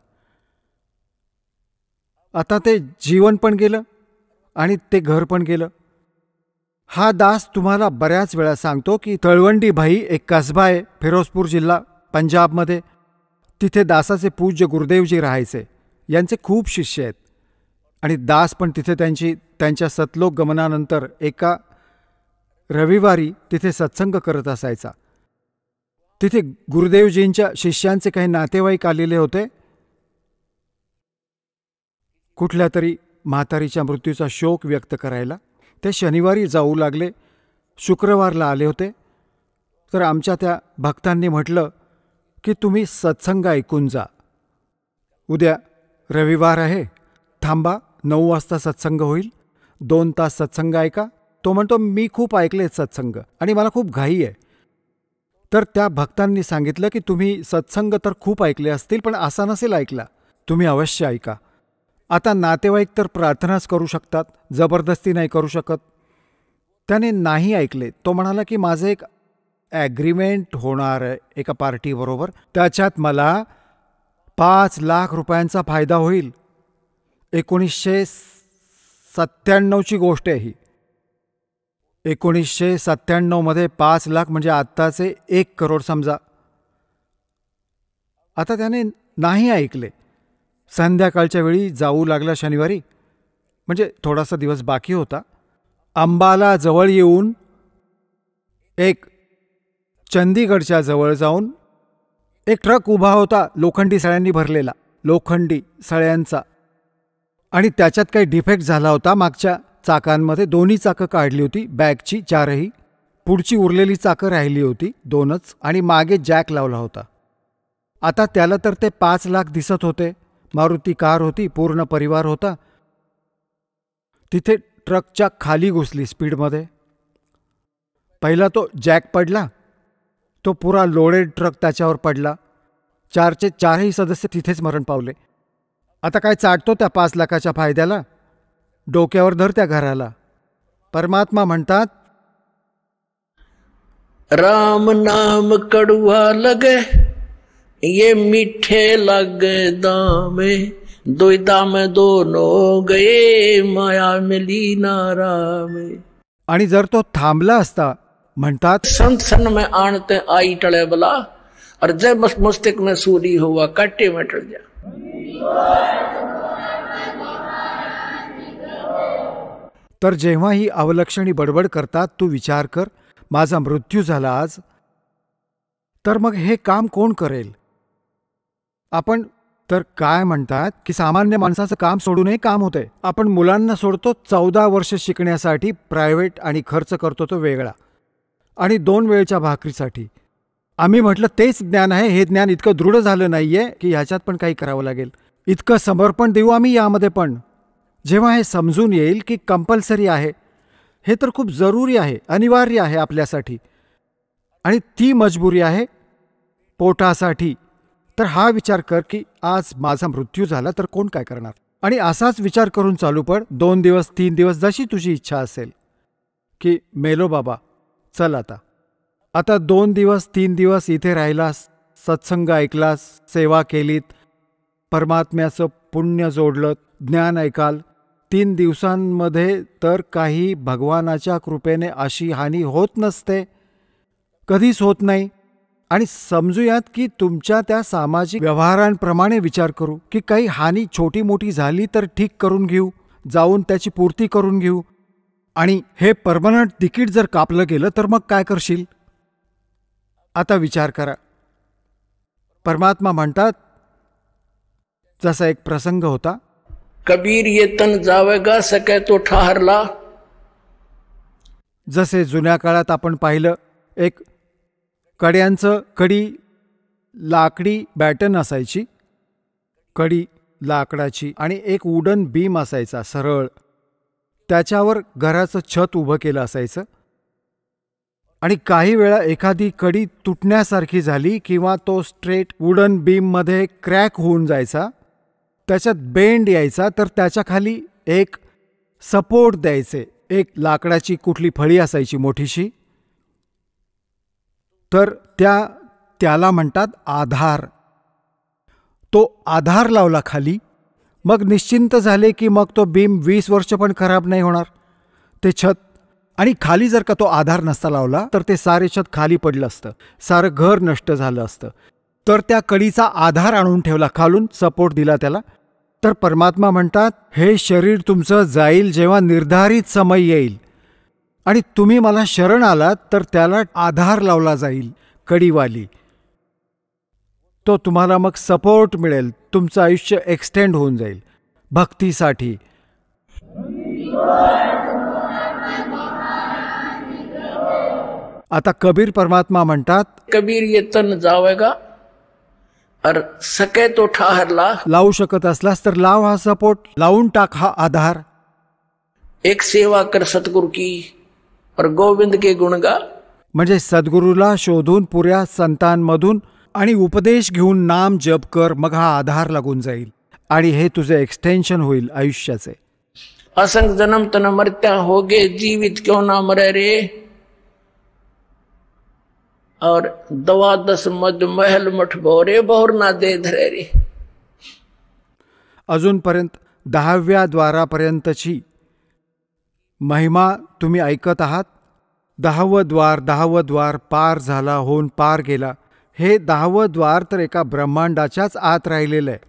आता ते जीवन पण गेलं आणि ते घर पण गेलं. हा दास तुम्हाला बऱ्याच वेळा सांगतो की तळवंडी भाई एक कसबा आहे, फिरोजपूर जिल्हा पंजाबमध्ये. तिथे दासाचे पूज्य गुरुदेवजी राहायचे. यांचे खूप शिष्य आहेत आणि दास पण तिथे त्यांच्या सतलोक गमनानंतर एका रविवारी तिथे सत्संग करत असायचा. तिथे गुरुदेवजींच्या शिष्यांचे काही नातेवाईक आलेले होते. कुठल्या तरी म्हातारीच्या मृत्यूचा शोक व्यक्त करायला. ते शनिवारी जाऊ लागले, शुक्रवारला आले होते. तर आमच्या त्या भक्तांनी म्हटलं की तुम्ही सत्संग ऐकून जा, उद्या रविवार आहे, थांबा, 9 वाजता सत्संग होईल, 2 तास सत्संग ऐका. तो म्हणतो मी खूप ऐकलेत सत्संग आणि मला खूप घाई आहे. तर त्या भक्तांनी सांगितलं की तुम्ही सत्संग तर खूप ऐकले असतील पण असा नसेल ऐकला, तुम्ही अवश्य ऐका. आता नातेवाईक तर प्रार्थनाच करू शकतात, जबरदस्ती नाही करू शकत. त्याने नाही ऐकले. तो म्हणाला की माझं एक ॲग्रीमेंट होणार आहे एका पार्टीबरोबर, त्याच्यात मला 5 लाख रुपयांचा फायदा होईल. 1997ची गोष्ट आहे ही. 1997मध्ये 5 लाख म्हणजे आत्ताचे 1 करोड समजा. आता त्याने नाही ऐकले. संध्याकाळच्या वेळी जाऊ लागला शनिवारी, म्हणजे थोडासा दिवस बाकी होता. अंबाला जवळ येऊन एक चंदीगडच्या जवळ जाऊन एक ट्रक उभा होता लोखंडी सळ्यांनी भरलेला, लोखंडी सळ्यांचा, आणि त्याच्यात काही डिफेक्ट झाला होता. मागच्या चाकांमध्ये 2 चाकं काढली होती, बॅगची 4ही, पुढची उरलेली चाकं राहिली होती 2च, आणि मागे जॅक लावला होता. आता त्याला तर ते 5 लाख दिसत होते. मारुती कार होती, पूर्ण परिवार होता. तिथे ट्रकच्या खाली घुसली स्पीडमध्ये. पहिला तो जॅक पडला, तो पुरा लोडेड ट्रक त्याच्यावर पडला. 4चे 4ही सदस्य तिथेच मरण पावले. आता काय चाटतो त्या 5 लाखाच्या फायद्याला? डोक्यावर धर त्या घराला. परमात्मा म्हणतात, राम नाम कड़वा लगे ये मीठे लगे दामे, दुविधा में दोनों गए माया मिली नारामे. आणि जर तो थांबला असता, म्हणतात संत सन में आणते आई टळे बला, और जब मस्तक में सूरी हुआ काटे में टल जा. तर जेव्हा ही अवलक्षणी बडबड करतात, तू विचार कर, माझा मृत्यू झाला आज, तर मग हे काम कोण करेल? आपण तर काय म्हणतात की सामान्य माणसाचं काम सोडूनही काम होतंय. आपण मुलांना सोडतो 14 वर्ष शिकण्यासाठी प्रायव्हेट आणि खर्च करतो तो वेगळा, आणि 2 वेळच्या भाकरीसाठी. आम्ही म्हटलं तेच ज्ञान आहे, हे ज्ञान इतकं दृढ झालं नाहीये की ह्याच्यात पण काही करावं लागेल. इतकं समर्पण देऊ आम्ही यामध्ये पण. जेव्हा हे समजून येईल की कंपल्सरी आहे, हे तर खूप जरुरी आहे, अनिवार्य आहे आपल्यासाठी, आणि ती मजबुरी आहे पोटासाठी, तर हा विचार कर की आज माझा मृत्यू झाला तर कोण काय करणार. आणि असाच विचार करून चालू पड 2 दिवस 3 दिवस, जशी तुझी इच्छा असेल की मेलो बाबा, चल आता 2 दिवस 3 दिवस इथे राहिलास, सत्संग ऐकलास, सेवा केलीत, परमात्म्याचं पुण्य जोडलं, ज्ञान ऐकाल. 3 दिवसांमध्ये तर काही भगवानाच्या कृपेने अशी हानी होत नसते, कधीच होत नाही. आणि समजूयात की तुमच्या त्या सामाजिक व्यवहारांप्रमाणे विचार करू की काही हानी छोटी मोठी झाली तर ठीक करून घेऊ, जाऊन त्याची पूर्ती करून घेऊ. आणि हे परमनंट तिकीट जर कापलं गेलं तर मग काय करशील? आता विचार करा. परमात्मा म्हणतात, जसा एक प्रसंग होता, कबीर ये तन जावेगा सके तो ठहरला. जसे जुन्या काळात आपण पाहिलं, एक कड्यांचं कडी लाकडी बॅटन असायची, कडी लाकडाची, आणि एक वुडन बीम असायचा सरळ, त्याच्यावर घराचं छत उभं केलं असायचं. आणि काही वेळा एखादी कडी तुटण्यासारखी झाली किंवा तो स्ट्रेट वुडन बीममध्ये क्रॅक होऊन जायचा, त्याच्यात बेंड यायचा, तर त्याच्या खाली एक सपोर्ट द्यायचे, एक लाकडाची कुठली फळी असायची मोठीशी, तर त्याला म्हणतात आधार. तो आधार लावला खाली, मग निश्चिंत झाले की मग तो बीम 20 वर्ष पण खराब नाही होणार, ते छत. आणि खाली जर का तो आधार नसता लावला तर ते सारे छत खाली पडलं असतं, सारं घर नष्ट झालं असतं. तर त्या कडीचा आधार आणून ठेवला, खालून सपोर्ट दिला त्याला. तर परमात्मा म्हणतात, हे शरीर तुमचं जाईल जेव्हा निर्धारित समय येईल, आणि तुम्ही मला शरण आलात तर त्याला आधार लावला जाईल कडीवाली, तो तुम्हाला मग सपोर्ट मिळेल, तुमचं आयुष्य एक्सटेंड होऊन जाईल भक्तीसाठी. आता कबीर परमात्मा म्हणतात, कबीर ये तन जावेगा और सके तो ठहरला. लावू शकत असलास तर लाव हा सपोर्ट, लावून टाक हा आधार. एक सेवा कर सतगुरु की और गोविंद के गुण गा. म्हणजे सद्गुरूला शोधून पुऱ्या संतांमधून आणि उपदेश घेऊन नाम जप कर, मग हा आधार लागून जाईल आणि हे तुझे एक्सटेन्शन होईल आयुष्याचे. असंग जन्म तन मरत्या होगे, जीवित क्यों ना मरे रे. और दवा 10 मध महल मठ भोरे, बहुर ना दे धरे रे. अजूनपर्यंत 10व्या द्वारापर्यंतची महिमा तुम्ही ऐकत आहात. 10वं द्वार पार झाला, होऊन पार गेला. हे 10वं द्वार तर एका ब्रह्मांडाच्याच आत राहिलेलं आहे.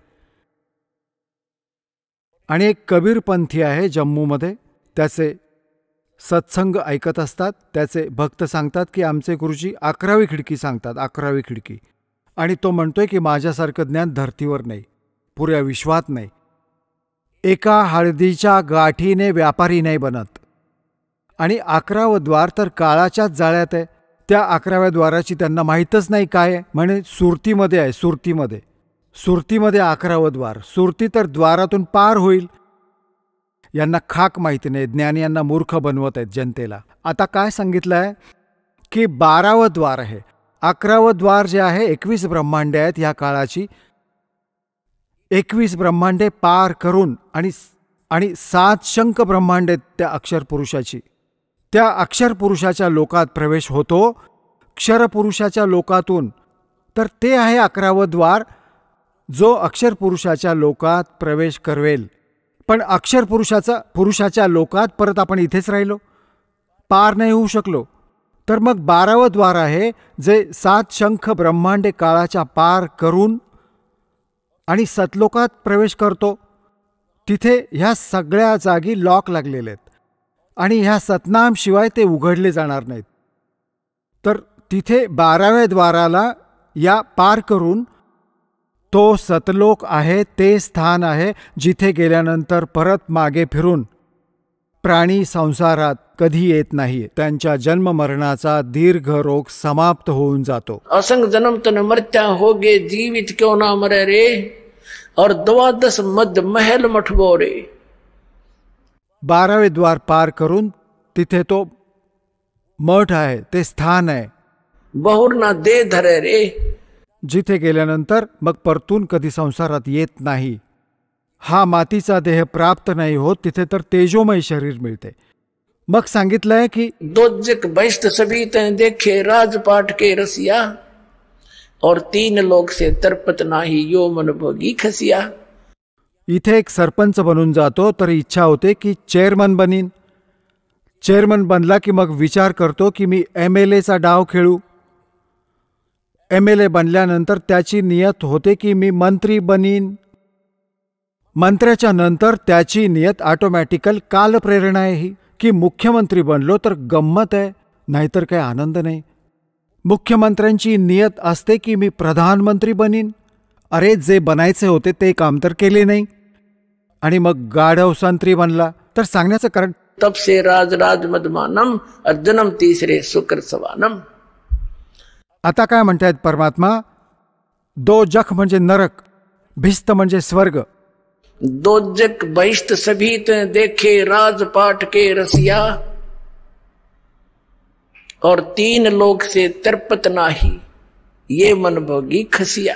आणि एक कबीरपंथी आहे जम्मूमध्ये, त्याचे सत्संग ऐकत असतात. त्याचे भक्त सांगतात की आमचे गुरुजी 11वी खिडकी सांगतात, 11वी खिडकी. आणि तो म्हणतोय की माझ्यासारखं ज्ञान धर्तीवर नाही, पुऱ्या विश्वात नाही. एका हळदीच्या गाठीने व्यापारी नाही बनत. आणि 11वं द्वार तर काळाच्याच जाळ्यात आहे. त्या 11व्या द्वाराची त्यांना माहीतच नाही काय आहे, म्हणे सुरतीमध्ये आहे, सुरतीमध्ये 11वं द्वार. सुरती तर द्वारातून पार होईल. यांना खाक माहिती नाही, ज्ञानी यांना मूर्ख बनवत आहेत जनतेला. आता काय सांगितलं आहे की 12वं द्वार आहे. 11वं द्वार जे आहे, 21 ब्रह्मांडे आहेत ह्या काळाची. 21 ब्रह्मांडे पार करून आणि 7 शंख ब्रह्मांडे त्या अक्षर पुरुषाची. त्या अक्षर पुरुषाच्या लोकात प्रवेश होतो क्षर पुरुषाच्या लोकातून. तर ते आहे 11वं द्वार, जो अक्षर पुरुषाच्या लोकात प्रवेश करवेल. पण अक्षर पुरुषाच्या लोकात परत आपण इथेच राहिलो, पार नाही होऊ शकलो. तर मग 12वं द्वार आहे, जे 7 शंख ब्रह्मांडे काळाच्या पार करून आणि सतलोकात प्रवेश करतो. तिथे ह्या सगळ्या जागी लॉक लागलेले आहेत आणि ह्या सतनाम शिवाय ते उघडले जाणार नाहीत. तर तिथे 12व्या द्वाराला या पार करून तो सतलोक आहे, ते स्थान आहे जिथे गेल्यानंतर परत मागे फिरून प्राणी संसारात कधी येत नाही. त्यांच्या जन्म मरणाचा दीर्घ रोग समाप्त होऊन जातो. असंग जन्म तन मरत्या होगे, जीवित क्यों ना मरे रे, और 12 मध्य महल मठबो रे. 12वे द्वार पार करून तिथे तो मठ आहे, ते स्थान आहे बहुर ना दे धरे रे. जिथे गेल्यानंतर मग परतून कधी संसारात येत नाही. हा मातीचा देह प्राप्त नाही होत, तिथे तर तेजोमय शरीर मिळते. मग सांगितलंय की दोजक बैष्ट सभी तैं देखे, राजपाट के रसिया, और 3 लोग से तरपत नाही, यो मन भोगी खसिया. इथे एक सरपंच बनून जातो तर इच्छा होते की चेअरमन बनीन. चेअरमन बनला की मग विचार करतो की मी MLAचा डाव खेळू. MLA बनल्यानंतर त्याची नियत होते की मी मंत्री बनीन. मंत्र्याच्या नंतर त्याची नियत ऑटोमॅटिकल कालप्रेरणा आहे ही की मुख्यमंत्री बनलो तर गंमत आहे, नाहीतर काही आनंद नाही. मुख्यमंत्र्यांची नियत असते की मी प्रधानमंत्री बनीन. अरे जे बनायचे होते ते काम तर केले नाही आणि मग गाढव संत्री बनला. तर सांगण्याचं कारण तब से राज राज मदमानम, और जन्म तीसरे शुक्र सवानम. आता काय म्हणतायत परमात्मा, दोजख म्हणजे नरक, भिस्त म्हणजे स्वर्ग. दोजक बैष्ट सभी तैं देखे, राजपाट के रसिया, और 3 लोग से तरपत नाही, ये मन भोगी खसिया.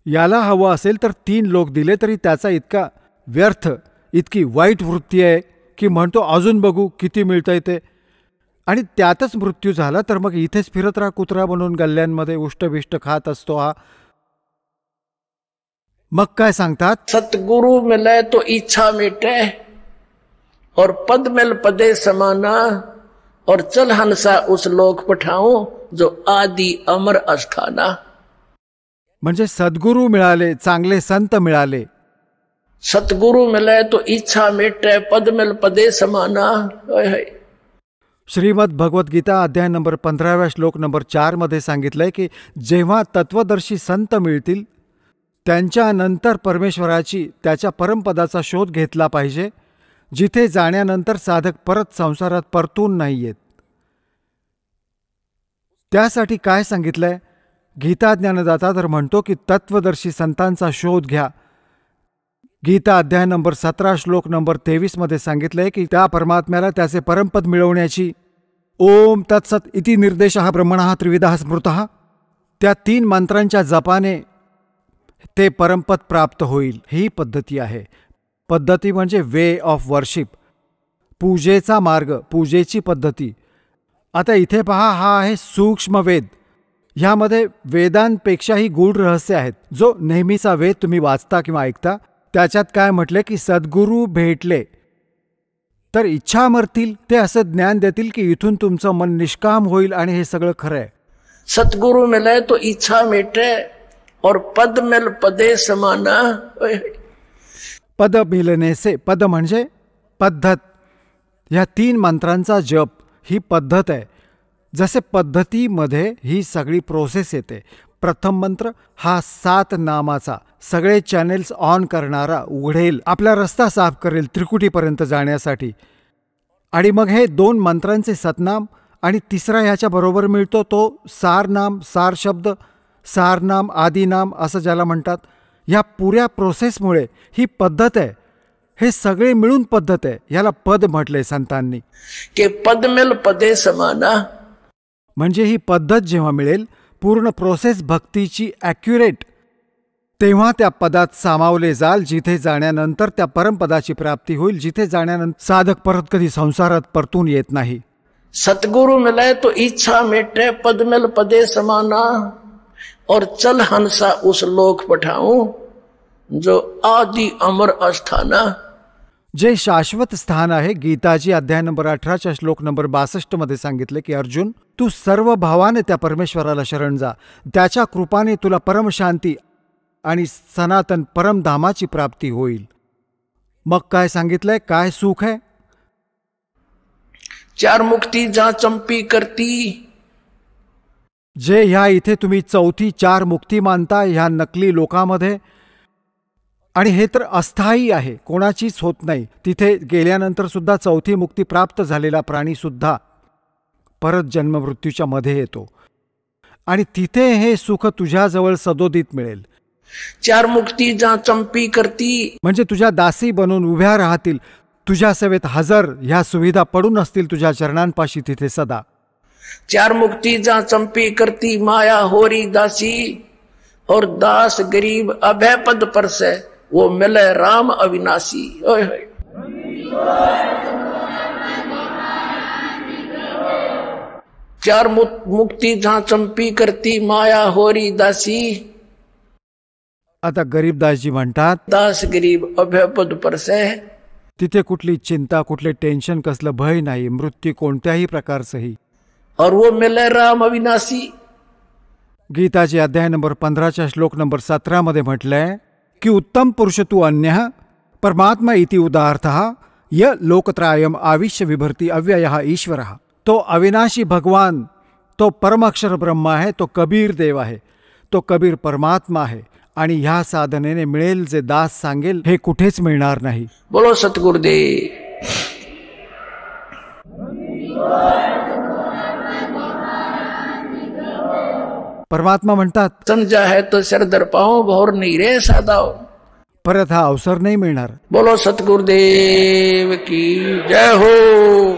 याला हवं असेल तर 3 लोक दिले तरी त्याचा इतका व्यर्थ, इतकी वाईट वृत्ती आहे की म्हणतो अजून बघू किती मिळतंय ते. आणि त्यातच मृत्यू झाला तर मग इथेच फिरत राहा कुत्रा बनून गल्ल्यांमध्ये उष्टभिष्ट खात असतो हा. मग काय सांगतात, सतगुरु मिले तो इच्छा मिटे, और पद मिल पदे समाना, और चल हंसा उस लोक पठाऊं, जो आदि अमर अस्थाना. म्हणजे सद्गुरू मिळाले, चांगले संत मिळाले. सतगुरु मिले तो इच्छा मिटे, पद मिल पदे समाना. श्रीमद भगवद्गीता अध्याय नंबर 15व्या श्लोक नंबर 4 मध्ये सांगितलंय की जेव्हा तत्वदर्शी संत मिळतील त्यांच्यानंतर परमेश्वराची, त्याच्या परमपदाचा शोध घेतला पाहिजे, जिथे जाण्यानंतर साधक परत संसारात परतून नाही येत. त्यासाठी काय सांगितलंय, गीता ज्ञानदाता तर म्हणतो की तत्वदर्शी संतांचा शोध घ्या. गीता अध्याय नंबर 17 श्लोक नंबर 23 मध्ये सांगितलंय की त्या परमात्म्याला त्याचे परमपद मिळवण्याची ओम तत्सत इति निर्देशः ब्रह्मणः त्रिविधः स्मृतः, त्या 3 मंत्रांच्या जपाने ते परमपद प्राप्त होईल. ही पद्धती आहे. पद्धती म्हणजे वे ऑफ वर्शिप, पूजेचा मार्ग, पूजेची पद्धती. आता इथे पहा, हा आहे सूक्ष्म वेद. ह्यामध्ये वेदांपेक्षाही गूढ रहस्य आहेत. जो नेहमीचा वेद तुम्ही वाचता किंवा ऐकता त्याच्यात काय म्हटले की सद्गुरू भेटले तर इच्छा मरतील, ते असं ज्ञान देतील की इथून तुमचं मन निष्काम होईल आणि हे सगळं खरं आहे. सतगुरु मिले तो इच्छा मिटे, और पद मिल पदे समाना. पद मिलने से, पद म्हणजे पद्धत. ह्या 3 मंत्रांचा जप ही पद्धत आहे. जसे पद्धतीमध्ये ही सगळी प्रोसेस येते. प्रथम मंत्र हा 7 नामाचा, सगळे चॅनेल्स ऑन करणारा, उघडेल, आपला रस्ता साफ करेल त्रिकुटीपर्यंत जाण्यासाठी. आणि मग हे 2 मंत्रांचे सतनाम, आणि तिसरा ह्याच्या बरोबर मिळतो तो सारनाम, सार शब्द, सारनाम, आदिनाम असं ज्याला म्हणतात. ह्या पुऱ्या प्रोसेसमुळे ही पद्धत आहे. हे सगळे मिळून पद्धत आहे. याला पद म्हटले संतांनी के पद मिल पदे समाना. म्हणजे ही पद्धत जेव्हा मिळेल, पूर्ण प्रोसेस भक्तीची ॲक्युरेट, तेव्हा त्या पदात सामावले जाल, जिथे जाण्यानंतर त्या परमपदाची प्राप्ती होईल, जिथे जाण्यानंतर साधक परत कधी संसारात परतून येत नाही. सतगुरु मिले तो इच्छा मिटे, पद मिल पदे समाना, और चल हंसा उस लोक पठाऊं, जो आदि अमर अस्थाना. जे शाश्वत स्थान आहे. गीताजी अध्याय नंबर 18च्या श्लोक नंबर 62 मध्ये सांगितले की अर्जुन, तू सर्व भावाने त्या परमेश्वराला शरण जा, त्याच्या कृपाने तुला परमशांती आणि सनातन परमधामाची प्राप्ती होईल. मग काय सांगितलंय, काय सुख आहे. 4 मुक्ती जा चंपी करती, जे ह्या इथे तुम्ही चौथी 4 मुक्ती मानता ह्या नकली लोकांमध्ये, आणि हे तर अस्थायी आहे, कोणाचीच होत नाही. तिथे गेल्यानंतर सुद्धा चौथी मुक्ती प्राप्त झालेला प्राणी सुद्धा परत जन्ममृत्यूच्या मध्ये येतो, आणि तिथे हे सुख तुझ्याजवळ सदोदित मिळेल. 4 मुक्ती जा चंपी करती, म्हणजे तुझ्या दासी बनून उभ्या राहतील, तुझ्या सेवेत हजर ह्या सुविधा पडून असतील तुझ्या चरणांपाशी तिथे सदा. 4 मुक्ति जा चंपी करती, माया होरी दासी, और दास गरीब अभय पद पर से, वो मिले राम अविनाशी. ओए होए. चार मुक्ति जा चंपी करती, माया होरी दासी. आता गरीबदासजी म्हणतात, दास गरीब अभय पद पर से, तिथे कुठली चिंता, कुठले टेन्शन, कसलं भय नाही, मृत्यू कोणत्याही प्रकारचंही. और वो मिले राम अविनाशी. गीताची अध्याय नंबर 15 श्लोक नंबर 17 मध्ये म्हटलंय की उत्तम पुरुष तू अन्य परमात्मा इति उदार्थः य लोकत्रायम आविश्य विभर्ती अव्ययः ईश्वरः. तो अविनाशी भगवान, तो परमाक्षर ब्रह्मा आहे, तो कबीर देव आहे, तो कबीर परमात्मा आहे, आणि ह्या साधनेने मिळेल जे दास सांगेल हे कुठेच मिळणार नाही. बोलो सतगुरुदेव. परमात्मा म्हणतात, समजा है तो सर दर पाओ, भौर नहीं रे सादाओ. परत हा अवसर नाही मिळणार. बोलो सतगुरुदेव की जय हो.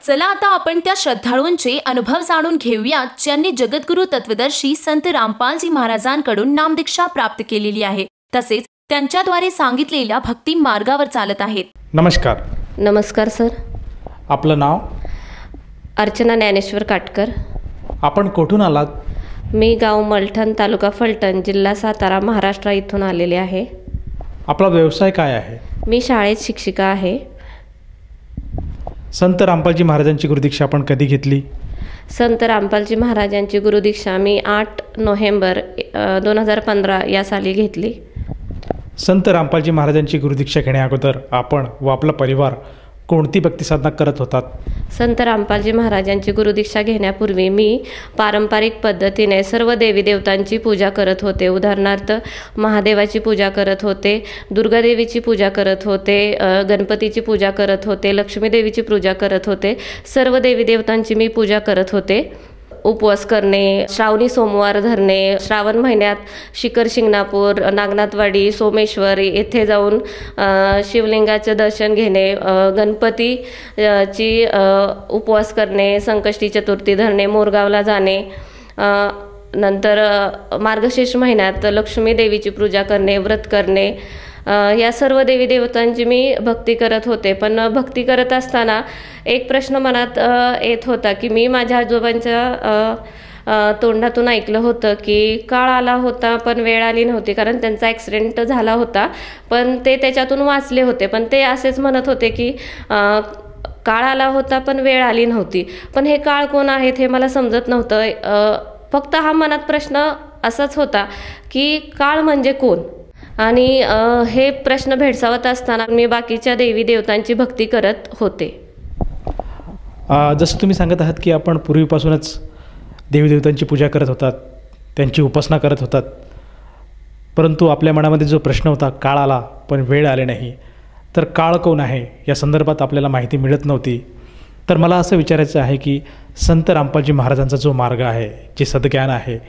चला आता आपण त्या श्रद्धाळूंचे अनुभव जाणून घेऊया ज्यांनी जगद्गुरु तत्वदर्शी संत रामपालजी महाराजांकडून नामदीक्षा प्राप्त केलेली आहे, तसेच त्यांच्याद्वारे सांगितलेल्या भक्ती मार्गावर चालत आहेत. नमस्कार. नमस्कार सर. आपलं नाव? अर्चना ज्ञानेश्वर काटकर. आपण कुठून आलात? मी गाव मलठण, तालुका फलटण, जिल्हा सातारा, महाराष्ट्र इथून आलेले आहे. आपला व्यवसाय काय आहे? मी शाळेत शिक्षिका आहे. संत रामपालजी महाराजांची गुरुदीक्षा आपण कधी घेतली? संत रामपालजी महाराजांची गुरुदीक्षा मी 8 नोव्हेंबर 2015 या साली घेतली. संत रामपालजी महाराजांची गुरुदीक्षा घेण्या अगोदर आपण व आपला परिवार कोणती भक्ती साधना करत होतात? संत रामपालजी महाराजांची गुरुदीक्षा घेण्यापूर्वी मी पारंपरिक पद्धतीने सर्व देवी देवतांची पूजा करत होते. उदाहरणार्थ महादेवाची पूजा करत होते, दुर्गादेवीची पूजा करत होते, गणपतीची पूजा करत होते, लक्ष्मीदेवीची पूजा करत होते. सर्व देवी देवतांची मी पूजा करत होते. उपवास करणे, श्रावणी सोमवार धरणे, श्रावण महिन्यात शिखर शिंगणापूर, नागनाथवाडी, सोमेश्वरी येथे जाऊन शिवलिंगाचे दर्शन घेणे, गणपतीची उपवास करणे, संकष्टी चतुर्थी धरणे, मोरगावला जाणे, नंतर मार्गशीर्ष महिन्यात लक्ष्मी देवीची पूजा करणे, व्रत करणे, या सर्व देवी देवतांची मी भक्ती करत होते. पण भक्ती करत असताना एक प्रश्न मनात येत होता की मी माझ्या आजोबांच्या तोंडातून ऐकलं होतं की काळ आला होता पण वेळ आली नव्हती, कारण त्यांचा ॲक्सिडेंट झाला होता. पण ते त्याच्यातून वाचले होते, पण ते असेच म्हणत होते की काळ आला होता पण वेळ आली नव्हती. पण हे काळ कोण आहेत हे मला समजत नव्हतं. फक्त हा मनात प्रश्न असाच होता की काळ म्हणजे कोण. आणि हे प्रश्न भेडसावत असताना मी बाकीच्या देवी देवतांची भक्ती करत होते. जसं तुम्ही सांगत आहात की आपण पूर्वीपासूनच देवी देवतांची पूजा करत होतात, त्यांची उपासना करत होतात, परंतु आपल्या मनामध्ये जो प्रश्न होता काळ आला पण वेळ आले नाही, तर काळ कोण आहे या संदर्भात आपल्याला माहिती मिळत नव्हती. तर मला असं विचारायचं आहे की संत रामपालजी महाराजांचा जो मार्ग आहे, जे सद्ज्ञान आहे,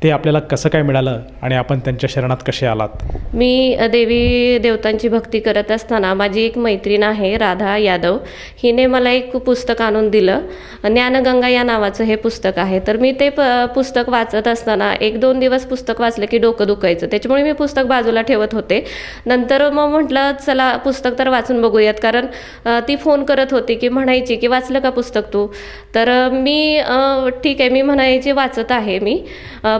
ते आपल्याला कसं काय मिळालं आणि आपण त्यांच्या शरणात कसे आलात? मी देवी देवतांची भक्ती करत असताना माझी एक मैत्रीण आहे राधा यादव, हिने मला एक पुस्तक आणून दिलं. ज्ञानगंगा या नावाचं हे पुस्तक आहे. तर मी ते पुस्तक वाचत असताना 1-2 दिवस पुस्तक वाचलं की डोकं दुखायचं, त्याच्यामुळे मी पुस्तक बाजूला ठेवत होते. नंतर मग म्हटलं चला पुस्तक तर वाचून बघूयात, कारण ती फोन करत होती की म्हणायची की वाचलं का पुस्तक तू? तर मी ठीक आहे मी म्हणायची वाचत आहे मी,